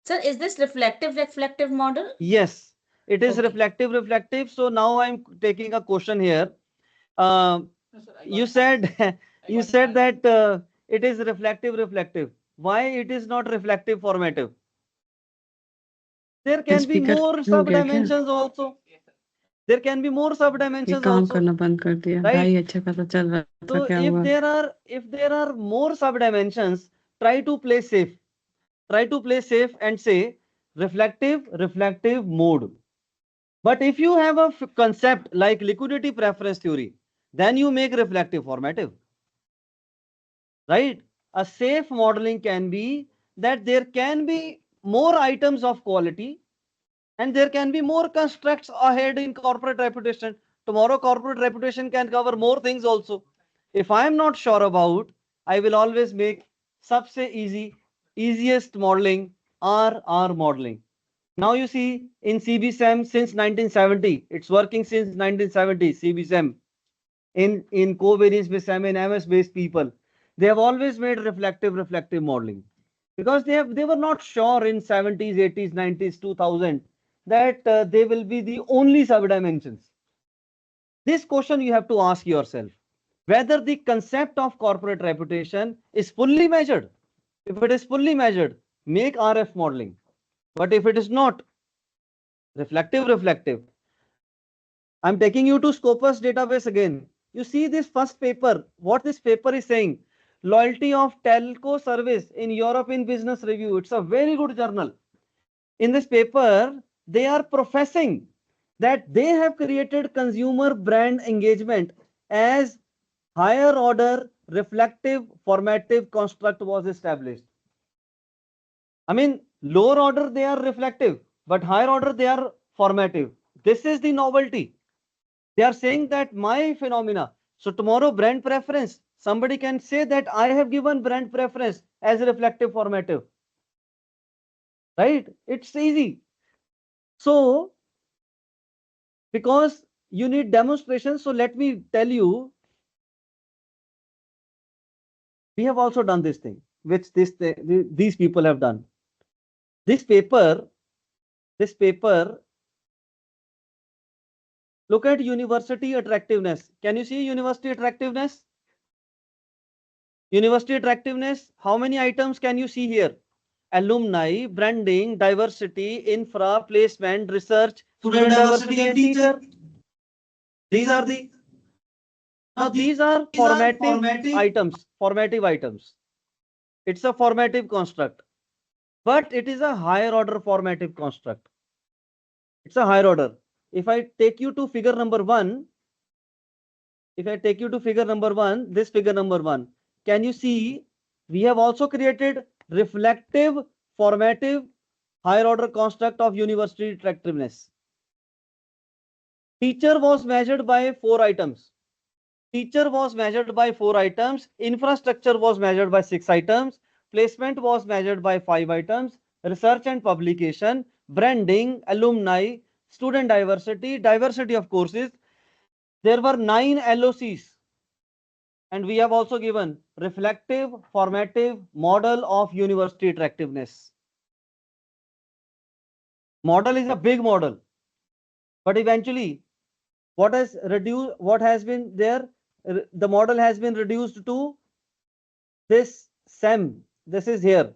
Sir, is this reflective model? Yes, it is reflective. So now I'm taking a question here. You said you said that it is reflective. Why it is not reflective formative? There can be more sub-dimensions also. There can be more sub-dimensions also. Right? So if there are more sub-dimensions, try to play safe. Try to play safe and say reflective mode. But if you have a concept like liquidity preference theory, then you make reflective formative. Right? A safe modeling can be that there can be more items of quality and there can be more constructs ahead in corporate reputation. Tomorrow, corporate reputation can cover more things also. If I am not sure about, I will always make सबसे easiest modeling RR modeling. Now you see in CBSEM since 1970, it's working since 1970, CBSEM. In covariance based SEM, in MS based people, they have always made reflective modeling because they were not sure in 70s, 80s, 90s, 2000 that they will be the only sub-dimensions. This question you have to ask yourself, whether the concept of corporate reputation is fully measured. If it is fully measured, make RF modeling. But if it is not reflective, I'm taking you to Scopus database again. You see this first paper, what this paper is saying, loyalty of telco service in European Business Review. It's a very good journal. In this paper, they are professing that they have created consumer brand engagement as higher order reflective formative construct was established. I mean, lower order they are reflective, but higher order they are formative. This is the novelty. They are saying that my phenomena. So tomorrow brand preference, somebody can say that I have given brand preference as reflective formative. Right? It's easy. So because you need demonstration, so let me tell you, we have also done this thing, which these people have done. This paper, look at university attractiveness. Can you see university attractiveness? University attractiveness, how many items can you see here? Alumni, branding, diversity, infra, placement, research, student diversity, and teacher. These are the now these are formative items. Formative items. It's a formative construct, but it is a higher order formative construct. It's a higher order. If I take you to figure number one, this figure number one, can you see we have also created reflective formative higher order construct of university attractiveness. Teacher was measured by 4 items. Teacher was measured by 4 items. Infrastructure was measured by 6 items. Placement was measured by 5 items. Research and publication, branding, alumni, student diversity, diversity of courses. There were 9 LOCs. And we have also given reflective, formative model of university attractiveness. Model is a big model. But eventually, what has been there? The model has been reduced to this SEM. This is here.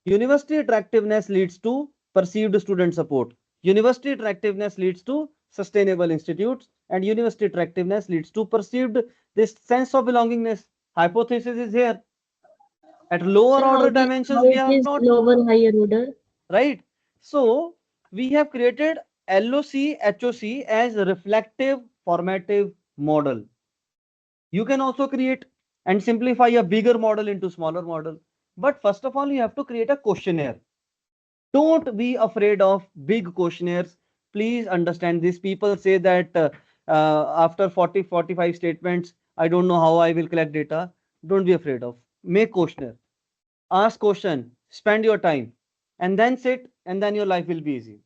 University attractiveness leads to perceived student support. University attractiveness leads to sustainable institutes, and university attractiveness leads to perceived this sense of belongingness. Hypothesis is here. At lower Sir, order dimensions, how we it are is not lower higher order? right. So we have created LOC, HOC as reflective formative model. You can also create and simplify a bigger model into smaller model. But first of all, you have to create a questionnaire. Don't be afraid of big questionnaires. Please understand this. People say that after 45 statements, I don't know how I will collect data. Don't be afraid of. Make questionnaire. Ask question. Spend your time. And then sit, and then your life will be easy.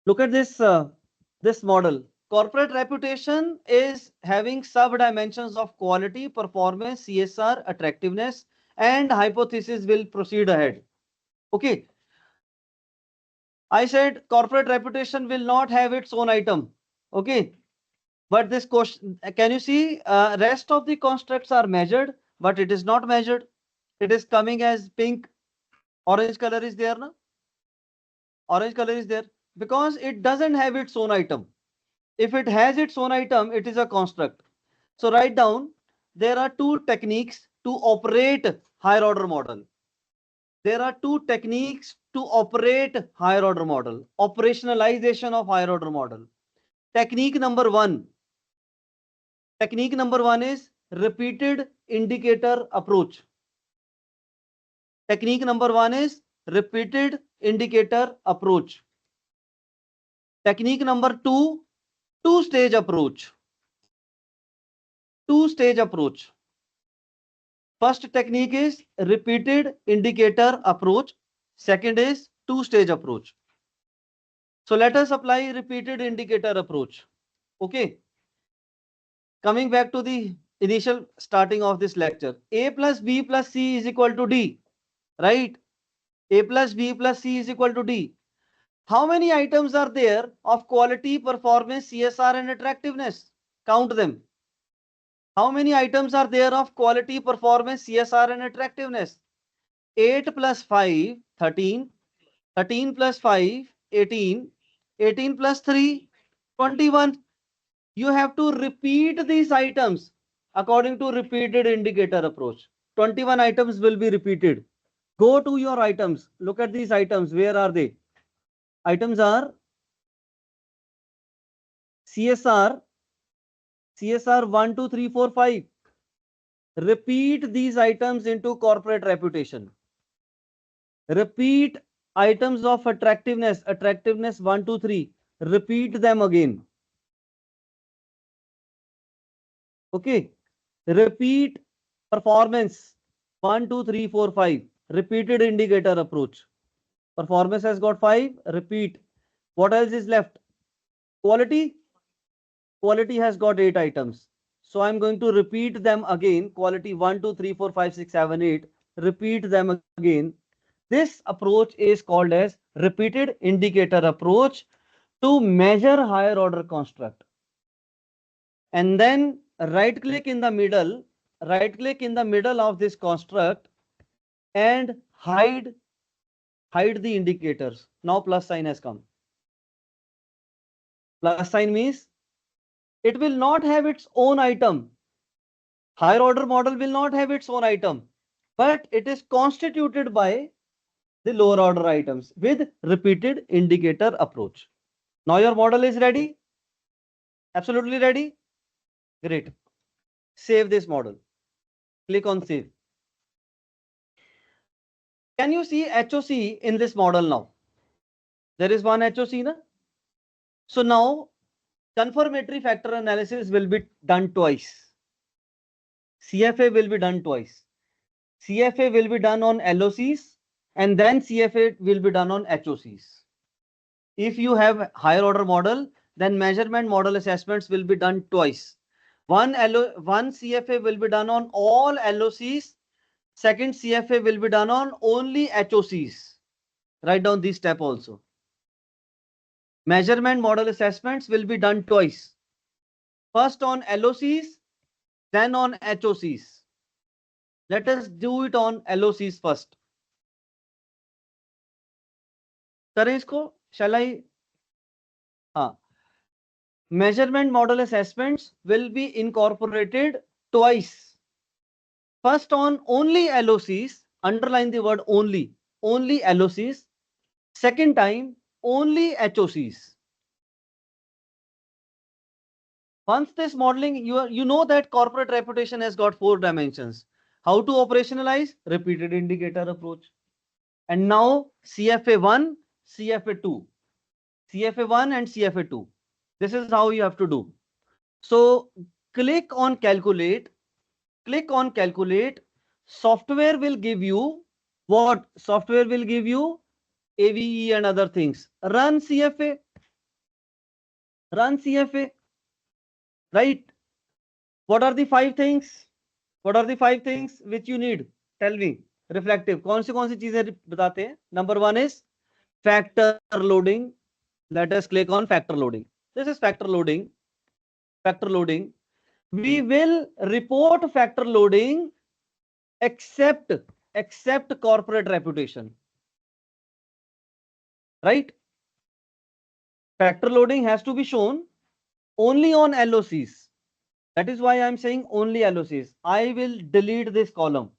Look at this model. Corporate reputation is having sub dimensions of quality, performance, CSR, attractiveness, and hypothesis will proceed ahead. Okay. I said corporate reputation will not have its own item. Okay. But this question, can you see rest of the constructs are measured, but it is not measured. It is coming as pink. Orange color is there, no? Orange color is there because it doesn't have its own item. If it has its own item, it is a construct. So write down, there are 2 techniques to operate higher order model. There are 2 techniques to operate higher order model. Operationalization of higher order model. Technique number 1. Technique number 1 is repeated indicator approach. Technique number 1 is repeated indicator approach. Technique number 2, two-stage approach. Two-stage approach. First technique is repeated indicator approach. Second is two-stage approach. So let us apply repeated indicator approach. Okay. Coming back to the initial starting of this lecture. A plus B plus C is equal to D. Right? A plus B plus C is equal to D. How many items are there of quality, performance, CSR, and attractiveness? Count them. How many items are there of quality, performance, CSR, and attractiveness? 8 plus 5, 13. 13 plus 5, 18. 18 plus 3, 21. You have to repeat these items according to repeated indicator approach. 21 items will be repeated. Go to your items. Look at these items. Where are they? Items are CSR, CSR 1, 2, 3, 4, 5. Repeat these items into corporate reputation. Repeat items of attractiveness, attractiveness 1, 2, 3. Repeat them again. Okay. Repeat performance 1, 2, 3, 4, 5. Repeated indicator approach. Performance has got 5. Repeat. What else is left? Quality. Quality has got 8 items. So I'm going to repeat them again. Quality 1, 2, 3, 4, 5, 6, 7, 8. Repeat them again. This approach is called as repeated indicator approach to measure higher order construct. And then right click in the middle of this construct and hide the indicators. Now plus sign has come. Plus sign means it will not have its own item. Higher order model will not have its own item, but it is constituted by the lower order items with repeated indicator approach. Now your model is ready? Absolutely ready? Great. Save this model. Click on save. Can you see HOC in this model now? There is one HOC, na? So now confirmatory factor analysis will be done twice. CFA will be done twice. CFA will be done on LOCs and then CFA will be done on HOCs. If you have higher order model, then measurement model assessments will be done twice. One CFA will be done on all LOCs. Second CFA will be done on only HOCs. Write down this step also. Measurement model assessments will be done twice. First on LOCs, then on HOCs. Let us do it on LOCs first. करें इसको? Shall I? Measurement model assessments will be incorporated twice. First on only LOCs, underline the word only LOCs. Second time, only HOCs. Once this modeling, you know that corporate reputation has got 4 dimensions. How to operationalize? Repeated indicator approach. And now CFA1, CFA2. CFA1 and CFA2. This is how you have to do. So click on calculate. Click on calculate. Software will give you what? Software will give you AVE and other things. Run CFA. Run CFA. Right? What are the 5 things? What are the 5 things which you need? Tell me. Reflective. कौन सी चीजें बताते हैं? Number 1 is factor loading. Let us click on factor loading. This is factor loading. Factor loading. We will report factor loading except corporate reputation. Right? Factor loading has to be shown only on LOCs. That is why I am saying only LOCs. I will delete this column.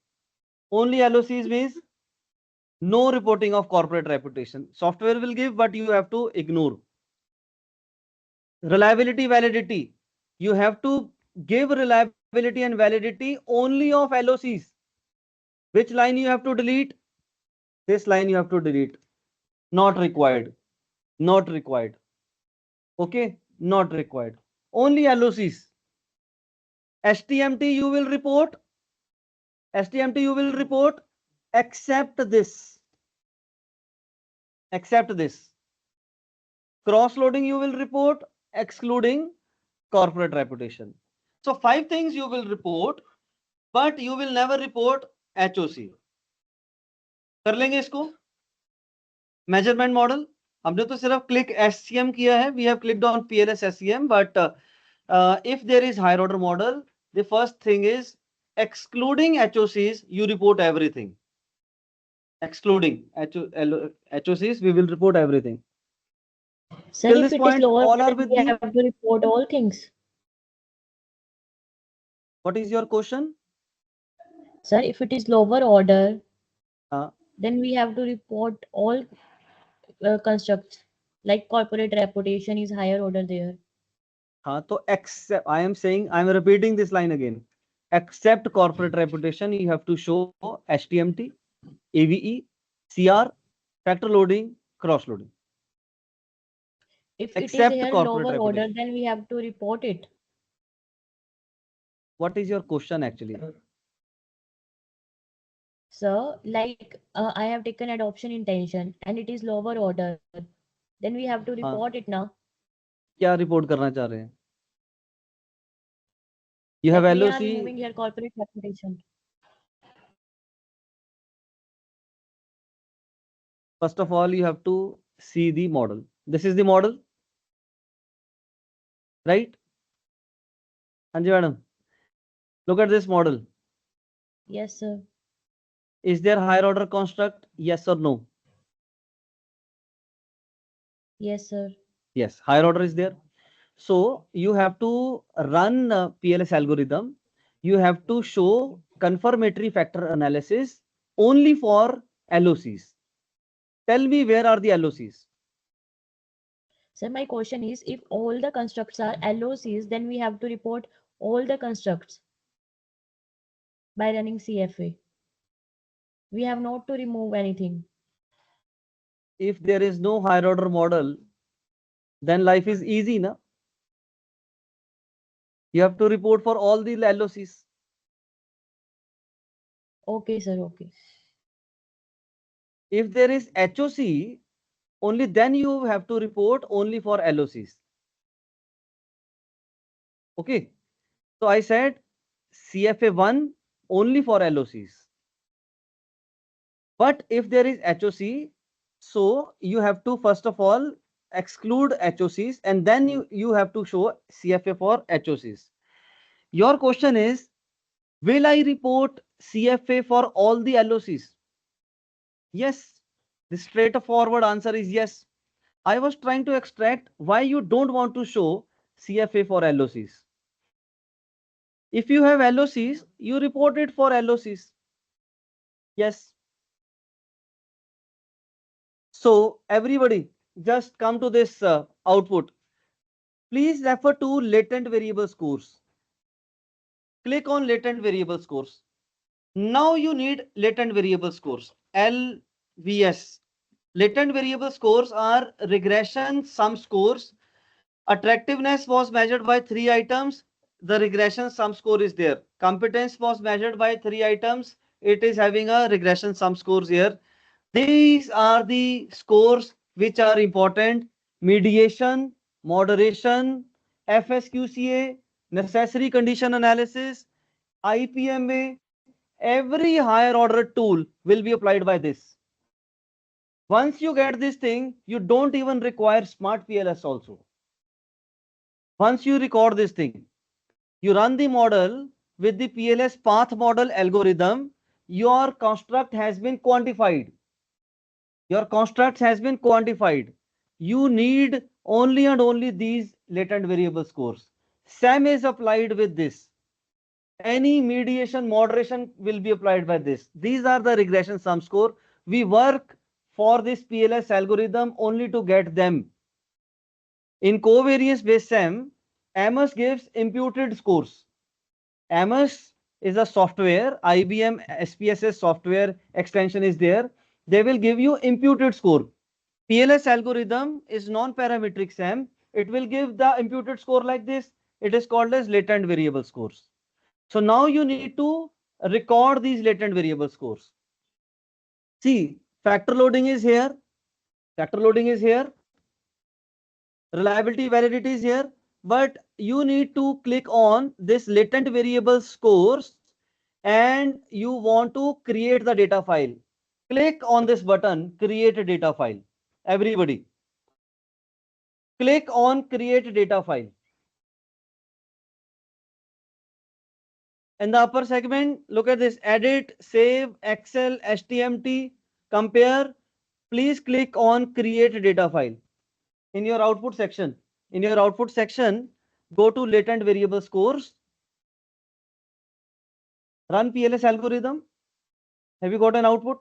Only LOCs means no reporting of corporate reputation. Software will give, but you have to ignore. Reliability, validity. You have to give reliability and validity only of LOCs. Which line you have to delete? This line you have to delete. Not required. Not required. Okay? Not required. Only LOCs. STMT you will report. STMT you will report except this. Except this. Cross loading you will report excluding corporate reputation. So 5 things you will report, but you will never report HOC. कर लेंगे इसको? Measurement model. हमने तो सिर्फ click SCM किया है. We have clicked on PLS SCM, but if there is higher order model, the first thing is excluding HOCs, you report everything. excluding HOCs, we will report everything. Sir, Till if this it is point, lower all are order, with we me. have to report all things. What is your question? Sir, if it is lower order, Uh, then we have to report all constructs. Like corporate reputation is higher order there. so except, I am saying, I am repeating this line again. Except corporate reputation, you have to show HTMT, AVE, CR, factor loading, cross loading. If it is Except here corporate lower order, reputation. then we have to report it. What is your question actually? So, like I have taken adoption intention and it is lower order, then we have to report it now. क्या report करना चाह रहे हैं? You have Like we are LOC. removing here corporate reputation. First of all, you have to see the model. This is the model, right? Anji madam, look at this model. Yes, sir. Is there higher order construct? Yes or no? Yes, sir. Yes, higher order is there. So you have to run PLS algorithm. You have to show confirmatory factor analysis only for LOCs. Tell me, where are the LOCs? So my question is, if all the constructs are LOCs, then we have to report all the constructs by running CFA. We have not to remove anything. If there is no higher order model, then life is easy, na? You have to report for all the LOCs. Okay, sir. Okay. If there is HOC, only then you have to report only for LOCs. Okay. So I said CFA1 only for LOCs. But if there is HOC, so you have to first of all exclude HOCs and then you have to show CFA for HOCs. Your question is, will I report CFA for all the LOCs? Yes. The straightforward answer is yes. I was trying to extract why you don't want to show CFA for LOCs. If you have LOCs, you report it for LOCs. Yes. So everybody, just come to this output. Please refer to latent variable scores. Click on latent variable scores. Now you need latent variable scores, LVS. Latent variable scores are regression sum scores. Attractiveness was measured by 3 items. The regression sum score is there. Competence was measured by 3 items. It is having a regression sum scores here. These are the scores which are important: mediation, moderation, FSQCA, necessary condition analysis, IPMA. Every higher order tool will be applied by this. Once you get this thing, you don't even require SmartPLS also. Once you record this thing, you run the model with the PLS path model algorithm, your construct has been quantified. Your construct has been quantified. You need only and only these latent variable scores. SAM is applied with this. Any mediation, moderation will be applied by this. These are the regression sum score. We work for this PLS algorithm only to get them. In covariance based SAM, AMOS gives imputed scores. AMOS is a software, IBM SPSS software extension is there. They will give you imputed score. PLS algorithm is non-parametric SAM. It will give the imputed score like this. It is called as latent variable scores. So now you need to record these latent variable scores. See, factor loading is here. Factor loading is here. Reliability validity is here. But you need to click on this latent variable scores and you want to create the data file. Click on this button, create a data file. Everybody, click on create data file. In the upper segment, look at this: edit, save, Excel, HTMT. compare, please click on create data file. In your output section, go to latent variable scores, run PLS algorithm. Have you got an output?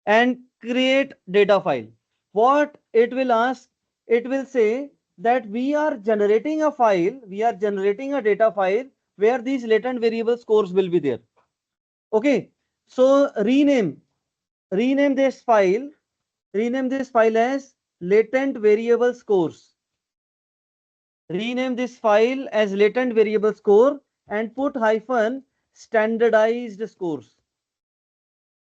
And create data file. What it will ask, it will say that we are generating a file, we are generating a data file where these latent variable scores will be there. Okay, so rename this file, as latent variable scores. Rename this file as latent variable score and put hyphen standardized scores.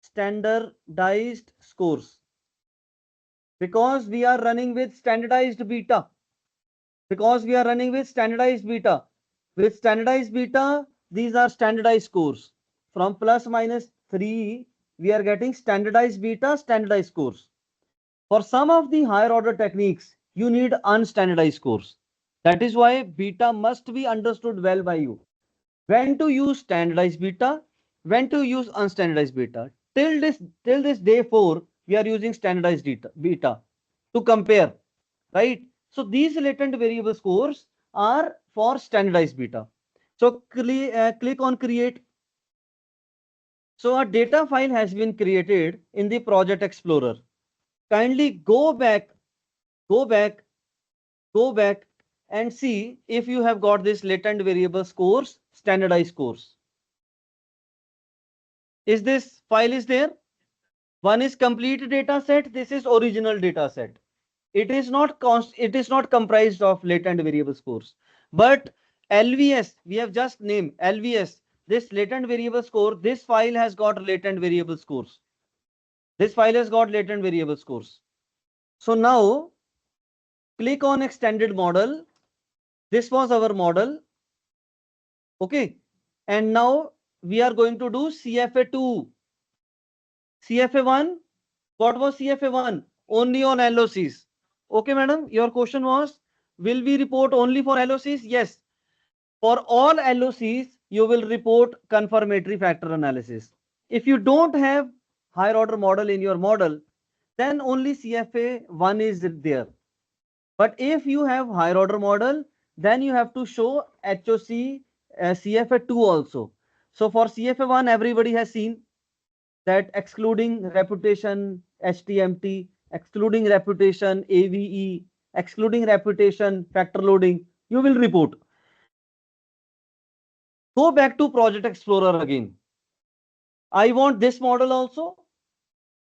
Standardized scores. Because we are running with standardized beta. With standardized beta, these are standardized scores. From plus minus 3, we are getting standardized beta, standardized scores. For some of the higher order techniques, you need unstandardized scores. That is why beta must be understood well by you. When to use standardized beta, when to use unstandardized beta. Till this day 4, we are using standardized beta to compare, right? So these latent variable scores are for standardized beta. So click on create. So a data file has been created in the Project Explorer. Kindly go back and see if you have got this latent variable scores, standardized scores. Is this file is there? One is complete data set. This is original data set. It is not comprised of latent variable scores. But LVS, we have just named LVS. This latent variable score, this file has got latent variable scores. So now click on extended model. This was our model. Okay. And now we are going to do CFA2. CFA1. What was CFA1? Only on LOCs. Okay, madam. Your question was, will we report only for LOCs? Yes. For all LOCs, you will report confirmatory factor analysis. If you don't have higher order model in your model, then only CFA1 is there. But if you have higher order model, then you have to show HOC CFA2 also. So for CFA1, everybody has seen that excluding reputation HTMT, excluding reputation AVE, excluding reputation factor loading, you will report. Go back to Project Explorer again. I want this model also.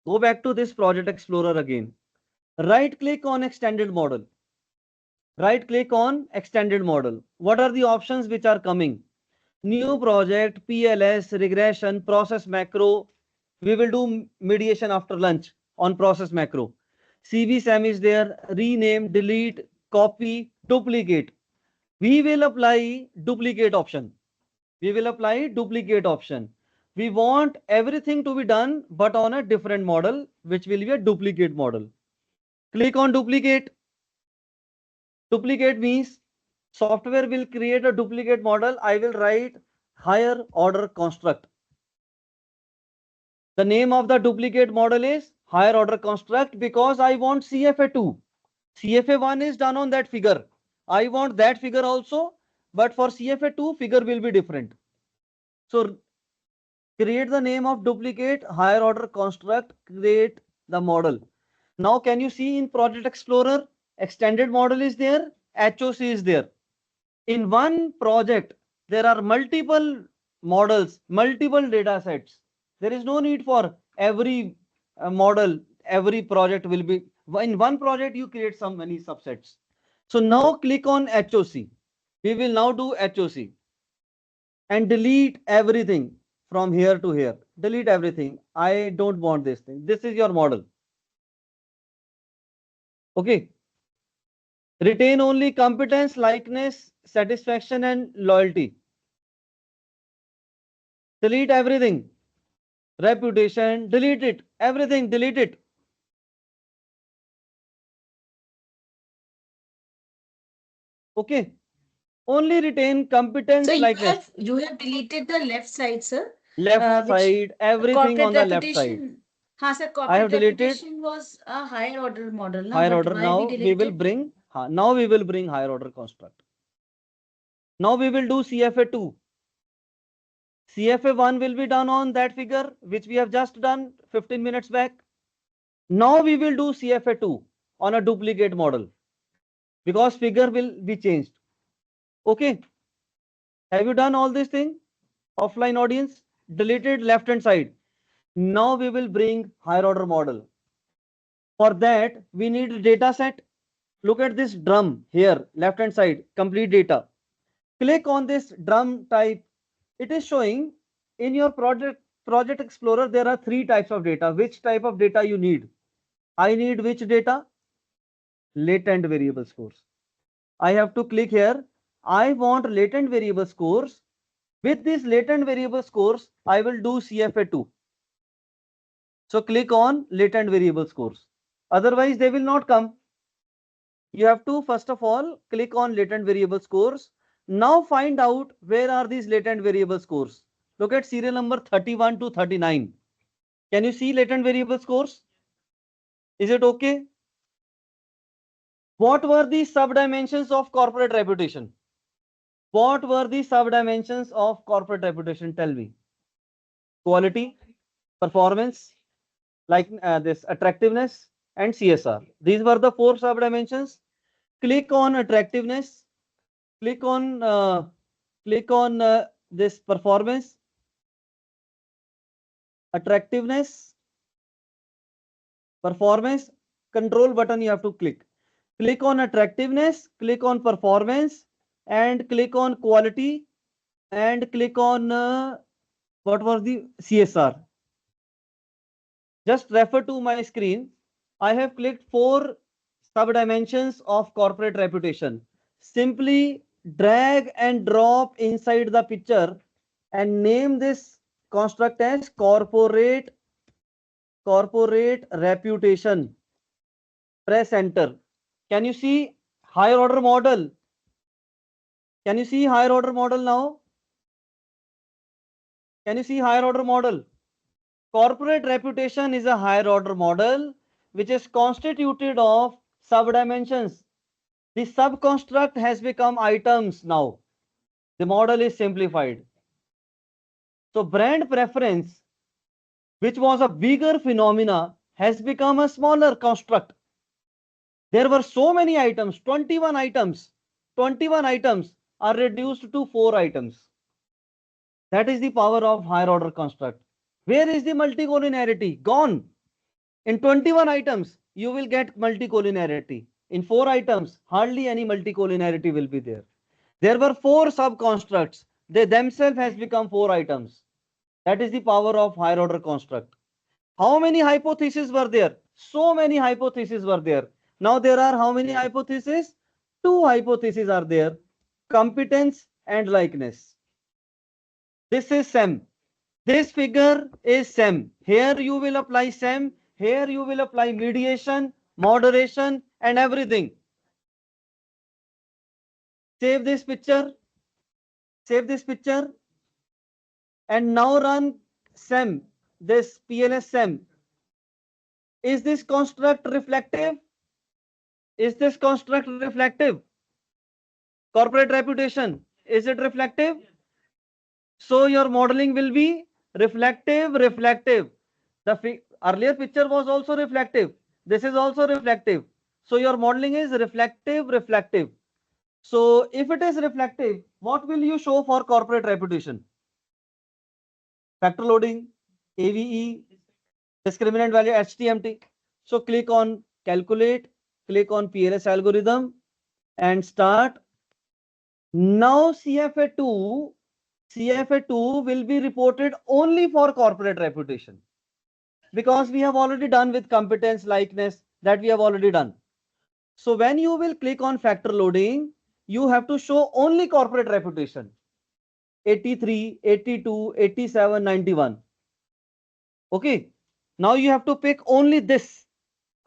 Go back to this Project Explorer again. Right click on extended model. What are the options which are coming? New project, PLS, regression, process macro. We will do mediation after lunch on process macro. CVSAM is there. Rename, delete, copy, duplicate. We will apply duplicate option. We want everything to be done, but on a different model, which will be a duplicate model. Click on duplicate. Duplicate means software will create a duplicate model. I will write higher order construct. The name of the duplicate model is higher order construct because I want CFA2. CFA1 is done on that figure. I want that figure also, but for CFA2, figure will be different. So create the name of duplicate higher order construct, create the model. Now can you see in Project Explorer, extended model is there, HOC is there. In one project, there are multiple models, multiple data sets. There is no need for every model, every project will be, in one project you create some many subsets. So now click on HOC. We will now do HOC and delete everything from here to here. Delete everything. I don't want this thing. This is your model. Okay. Retain only competence, likeness, satisfaction, and loyalty. Delete everything. Reputation, delete it. Everything, delete it. Okay. Only retain competence, So likeness. you have deleted the left side, sir. Left which side, everything on corporate the left side. reputation. हाँ sir, I have corporate deleted reputation was a higher order model, na? higher But order. why we Now we will deleted? bring, now we will bring higher order construct. Now we will do CFA2. CFA1 will be done on that figure, which we have just done 15 minutes back. Now we will do CFA2 on a duplicate model because figure will be changed. Okay. Have you done all this thing? Offline audience, deleted left hand side. Now we will bring higher order model. For that, we need data set. Look at this drum here, left hand side, complete data. Click on this drum type. It is showing in your project explorer, there are 3 types of data. Which type of data you need? I need which data? Latent variable scores. I have to click here. I want latent variable scores. With these latent variable scores, I will do CFA2. So click on latent variable scores. Otherwise, they will not come. You have to first of all click on latent variable scores. Now find out where are these latent variable scores. Look at serial number 31 to 39. Can you see latent variable scores? Is it okay? What were the subdimensions of corporate reputation? What were the subdimensions of corporate reputation? Tell me. Quality, performance, like this attractiveness and CSR. These were the 4 subdimensions. Click on attractiveness. Click on this performance, attractiveness, performance. Control button you have to click. Click on attractiveness, click on performance, and click on quality, and click on what was the CSR. Just refer to my screen. I have clicked 4 subdimensions of corporate reputation. Simply drag and drop inside the picture and name this construct as corporate reputation. Press enter. Can you see higher order model? Can you see higher order model now? Can you see higher order model? Corporate reputation is a higher order model which is constituted of subdimensions. The subconstruct has become items now. The model is simplified. So brand preference, which was a bigger phenomena, has become a smaller construct. There were so many items, 21 items. 21 items are reduced to 4 items. That is the power of higher order construct. Where is the multicollinearity? Gone. In 21 items, you will get multicollinearity. In 4 items, hardly any multicollinearity will be there. There were 4 subconstructs. They themselves has become 4 items. That is the power of higher order construct. How many hypotheses were there? So many hypotheses were there. Now there are how many hypotheses? 2 hypotheses are there. Competence and likeness. This is SEM. This figure is SEM. Here you will apply SEM. Here you will apply mediation, moderation, and everything. Save this picture. Save this picture. And now run SEM. This PLS SEM. Is this construct reflective? Is this construct reflective? Corporate reputation, is it reflective? So your modeling will be reflective. The earlier picture was also reflective. This is also reflective. So your modeling is reflective. So if it is reflective, what will you show for corporate reputation? Factor loading, AVE, discriminant value, HTMT. So click on calculate, click on PLS algorithm and start. Now CFA2 will be reported only for corporate reputation because we have already done with competence, likeness, that we have already done. So when you will click on factor loading, you have to show only corporate reputation. 83, 82, 87, 91. Okay. Now you have to pick only this.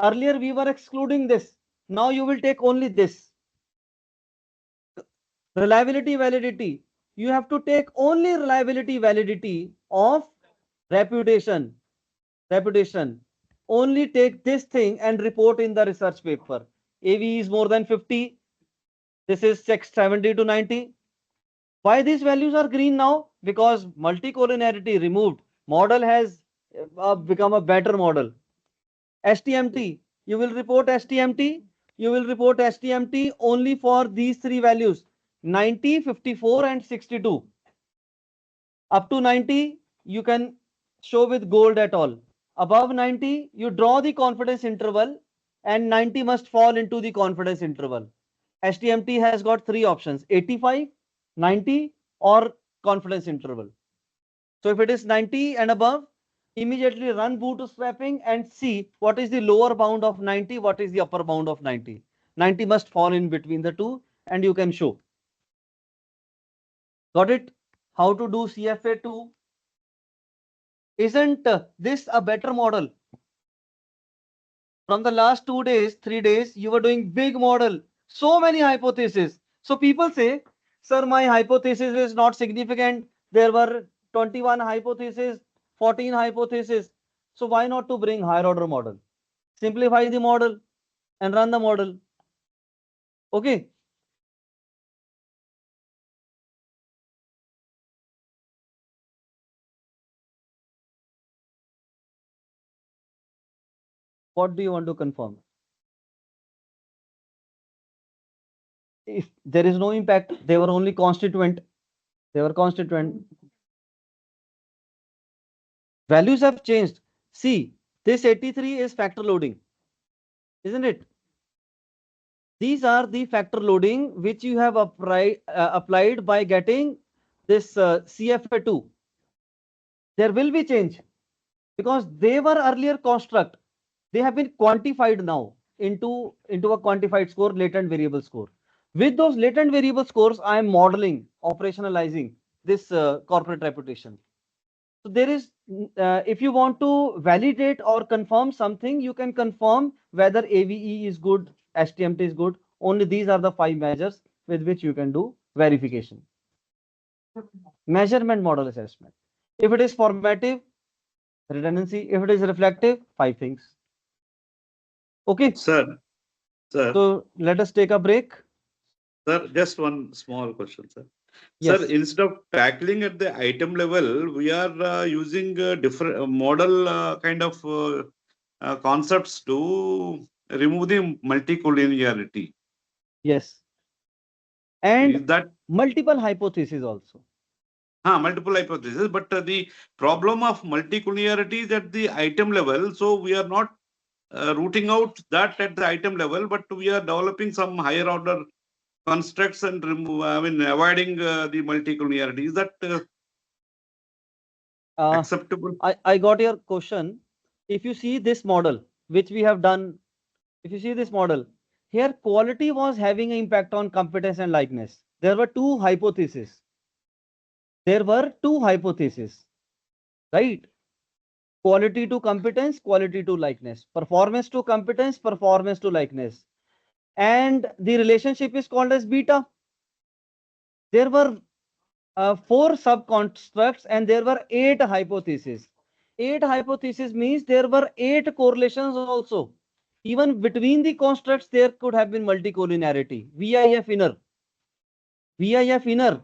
Earlier we were excluding this. Now you will take only this. Reliability, validity. you have to take only reliability validity of reputation. Only take this thing and report in the research paper. AV is more than 50. This is 70 to 90. Why these values are green now? Because multicollinearity removed. Model has become a better model. STMT, you will report STMT. You will report STMT only for these three values: 90, 54, and 62. Up to 90, you can show with gold at all. Above 90, you draw the confidence interval, and 90 must fall into the confidence interval. STMT has got three options: 85, 90, or confidence interval. So if it is 90 and above, immediately run bootstrapping and see what is the lower bound of 90, what is the upper bound of 90. 90 must fall in between the two, and you can show. Got it? How to do CFA2? Isn't this a better model? From the last 2 days, 3 days, you were doing big model, so many hypotheses. So people say, sir, my hypothesis is not significant. There were 21 hypotheses, 14 hypotheses. So why not to bring higher order model? Simplify the model and run the model. Okay. What do you want to confirm? If there is no impact, they were only constituent. They were constituent. Values have changed. See, this 83 is factor loading, isn't it? These are the factor loading which you have applied by getting this CFA2. There will be change because they were earlier construct. They have been quantified now into a quantified score, latent variable score. With those latent variable scores, I am modeling, operationalizing this corporate reputation. So there is, if you want to validate or confirm something, you can confirm whether AVE is good, STMT is good. Only these are the 5 measures with which you can do verification. Measurement model assessment. If it is formative, redundancy. If it is reflective, 5 things. Okay. Sir, So let us take a break. sir, just one small question, sir. Yes. Sir, instead of tackling at the item level, we are using different model kind of concepts to remove the multicollinearity. Yes. Is And that multiple hypotheses also. multiple hypotheses? But the problem of multicollinearity is at the item level. So we are not rooting out that at the item level, but we are developing some higher order constructs and avoiding the multicollinearity. Is that acceptable? I got your question. If you see this model, which we have done, if you see this model, here quality was having an impact on competence and likeness. There were two hypotheses. Right? Quality to competence, quality to likeness, performance to competence, performance to likeness. And the relationship is called as beta. There were 4 sub-constructs and there were 8 hypotheses. 8 hypotheses means there were 8 correlations also. Even between the constructs, there could have been multicollinearity. VIF inner.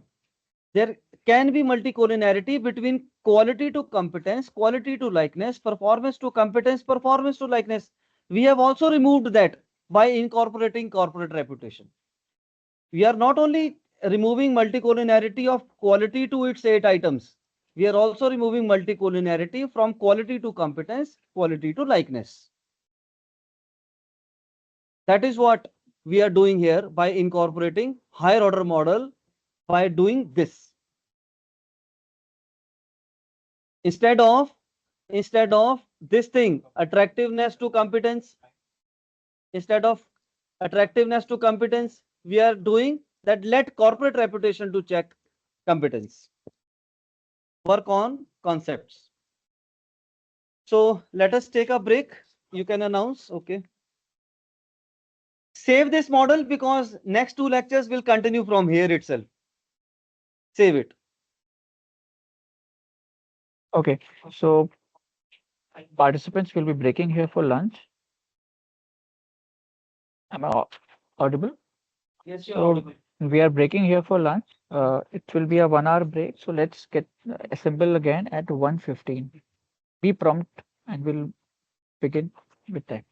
There can be multicollinearity between quality to competence, quality to likeness, performance to competence, performance to likeness. We have also removed that by incorporating corporate reputation. We are not only removing multicollinearity of quality to its 8 items. We are also removing multicollinearity from quality to competence, quality to likeness. That is what we are doing here by incorporating higher order model by doing this. Instead of this thing, attractiveness to competence, we are doing that. Let corporate reputation to check competence. Work on concepts. So let us take a break. You can announce. Okay. Save this model because next 2 lectures will continue from here itself. save it. Okay, so participants will be breaking here for lunch. Am I audible? Yes, So we are breaking here for lunch. It will be a 1 hour break. So let's get assemble again at 1:15. Be prompt and we'll begin with time.